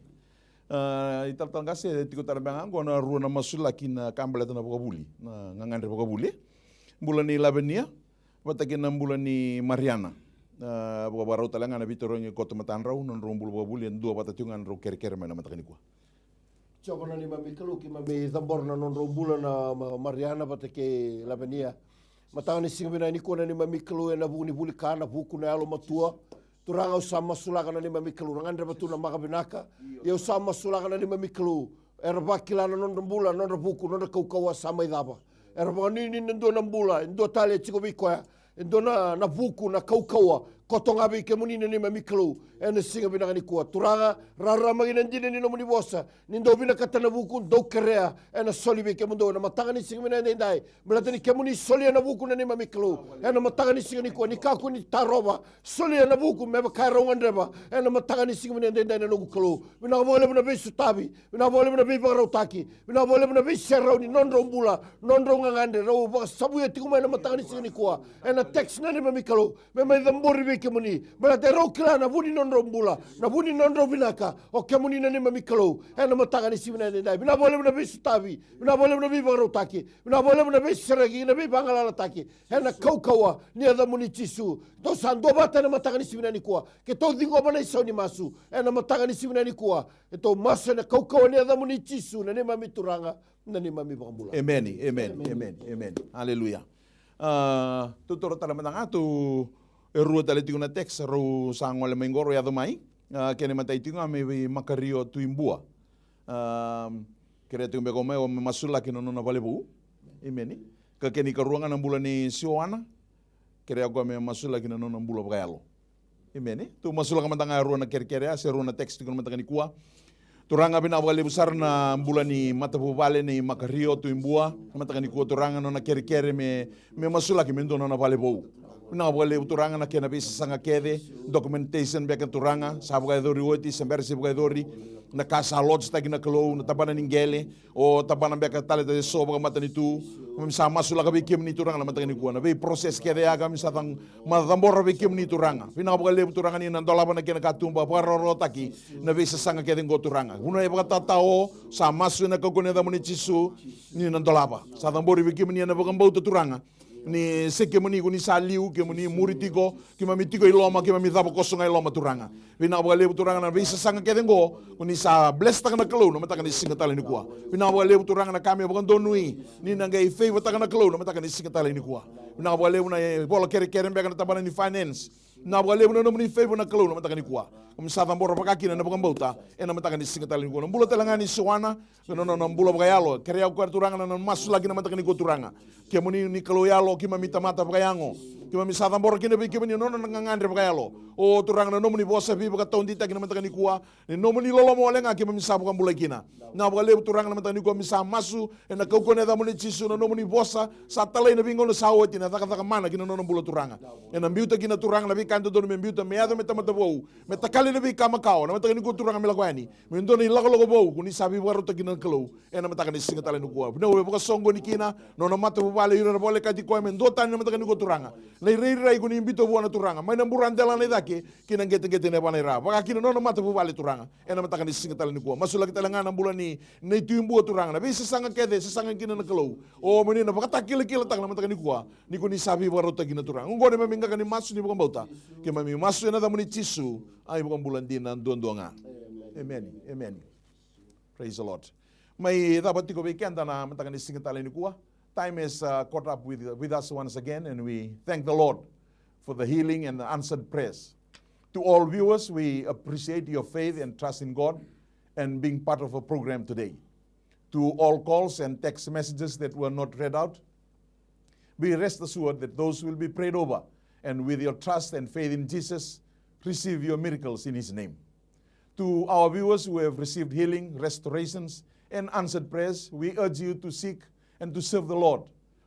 ital tangase tiko tarabanga ngona ruana masula kina kambala na bokabuli na ngangandre bokabuli bulan ni labenia batakina bulan ni mariana bokabaro talanga na bitorongi koto matanrau non rombul bokabuli ndo batatungan ro kerker mana matakani kwa Coba nani mami kalu ki mami tambor na non rombula na Mariana bate ke labenia. Matanga ni singa ni ko nani mami kalu na buni buli kana buku na alo matua. Turanga usama sulaka nani mami kalu ngandra batu na makabinaka. Ya usama sulaka nani mami kalu. Erba kilana non rombula non buku non kau kau sama idaba. Erba ni ndo nambula ndo tale chiko bikoya. Ndo na buku na kau kau. Kotonga be ke muni ni mami kalu ena singa bina ni kuat turanga rara magina ndine ni no muni bosa ni ndo bina katana buku do krea ena soli be ke mundo na matanga ni singa bina ndai melatani ke muni soli na buku ni mami kalu ena matanga ni singa ni ko ni kaku ni taroba soli na buku me ka rongan reba ena matanga ni singa bina ndai na no kalu bina bole bina be sutabi bina bole bina be barotaki bina bole bina be serau ni non rombula non rongangande ro sabu ya tikuma na matanga ni singa ni ko ena text na ni mami kalu me me dambori be ke muni. Mala te rau kila na vuni non rombula. Na vuni non rovinaka. O ke muni na ni mami kalau. E na matanga ni simina ni dai. Bina boleh na besu tavi. Bina boleh na bi bangaro taki. Bina boleh na besu seragi. Na bi bangalala taki. E na kau ni ada muni tisu. To sando bata na matanga ni simina ni kua. Ke to dingo bana isau ni masu. E na matanga ni simina ni kua. E to masu na kau ni ada muni tisu. Na ni mami turanga. Na ni mami bangambula. Amen, amen. Hallelujah. Tuturo tala matanga tu erua tala tinguna teks ru sango le mengoro ya domai. Kene matai tinga me makario tuimbua. Kere tu mbego me o masula kino nona valebu. Amen. Ka keni ka ruangan ambula ni sioana. Kere agua me masula kino nona ambula bagalo. Amen. Tu masula ka matanga ruana kere ase ruana teks tinguna matanga ni kuah. Turanga bina wale besar na bulan ni matapu vale ni makario tu imbua mataka ni kuo turanga na kere me masula ki mendo na vale bou na wale turanga na kena bisa sanga kede documentation beka turanga sabu ga dori oti sember sibu ga dori na casa lodge ta na klo na tabana ningele o tabana beka tale de soba matani tu misa masula ka bikim ni turanga na mataka ni kuo na be proses kede aga misa tang madambor bikim ni turanga bina wale turanga ni na dolaba na kena katumba paroro taki na bisa sanga kede go turanga una e baka tatao sa masu na kokone da muni chisu ni na dolaba sa tambori bikim ni na baka mbau turanga ni seke muni kuni saliu ke muni muritiko ki mami tiko iloma ki mami dabo kosonga iloma turanga vina wale turanga na bisa sanga kedengo kuni sa bless taka na klo no mataka ni singa tala ni kuwa vina wale turanga na kami baka donui ni na ngai favor taka na klo no mataka ni singa tala ni kuwa vina wale una bola kere mbeka na tabana ni finance na wale una no muni favor na klo no mataka ni kuwa sa tambora pakaki na baka mbauta e na mataka ni singa tala ni kuwa mbula talanga ni suana no mbula baka yalo kere au turanga na masu lagi na mataka ni turanga ke muni ni kalo yalo ki mami tamata bakayango ki mami sa tambora kine be ki muni no ngangandre bakayalo o turanga no muni bosa bi baka tondi ta kina mataka ni kuwa ni no muni lolo mo lenga ki mami sa baka mbula kina na baka le turanga na mataka ni kuwa misa masu e na kokone da muni chisu no muni bosa sa talai na bingo no sawoti na taka mana kina no mbula turanga e na mbiuta kina turanga na bi kanto do me mbiuta me ado me tamata bo me takali na bi kama kao na mataka ni kuwa turanga mila kwani me ndo ni lago bo kuni sabi baro ta kina kalo e na mataka ni singa tala ni kuwa no we baka songo ni kina no mata vale yura bole kati ko men dota ni mataka ni ko turanga le rai ko ni mbito buana turanga mai na burandela ni dake kina ngete ne bana ra baka kina no mata vale turanga e na mataka ni singa tala ni kuwa masula kita ngana bulan ni tuimbu turanga na bi sesanga kede sesanga kina na kalo o meni na baka takile tak na mataka ni kuwa ni ko ni sabi baro ta kina turanga ngone meminga kan ni masu ni bukan bauta ke mami masu na da muni tisu ai bukan bulan dinan donga amen praise the Lord. May dapat tiko weekend na mataka ni singa tala ni kuwa. Time is caught up with us once again, and we thank the Lord for the healing and the answered prayers. To all viewers, we appreciate your faith and trust in God and being part of our program today. To all calls and text messages that were not read out, be rest assured that those will be prayed over, and with your trust and faith in Jesus, receive your miracles in His name. To our viewers who have received healing, restorations, and answered prayers, we urge you to seek and to serve the Lord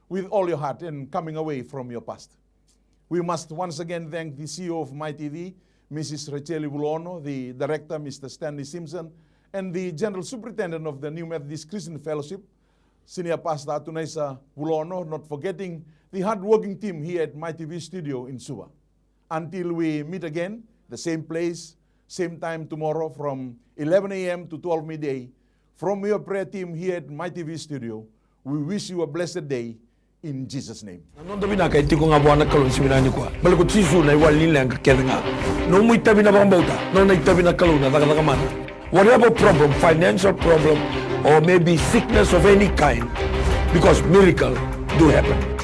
with all your heart and coming away from your past. We must once again thank the CEO of MaiTV, Mrs. Vulaono, the director, Mr. Stanley Simpson, and the General Superintendent of the New Methodist Christian Fellowship, Senior Pastor Atunaisa Vulaono, not forgetting the hard-working team here at MaiTV Studio in Suva. Until we meet again, the same place, same time tomorrow from 11 a.m. to 12 midday, from your prayer team here at MaiTV Studio, we wish you a blessed day in Jesus' name. Nondo bina kay tiko nga buwan na kalon siminani kwa. Balik ko tisu na iwalin lang kakeda nga. No mo itabi na bang bauta. No na itabi na kalon na taka mana. Whatever problem, financial problem, or maybe sickness of any kind, because miracle do happen.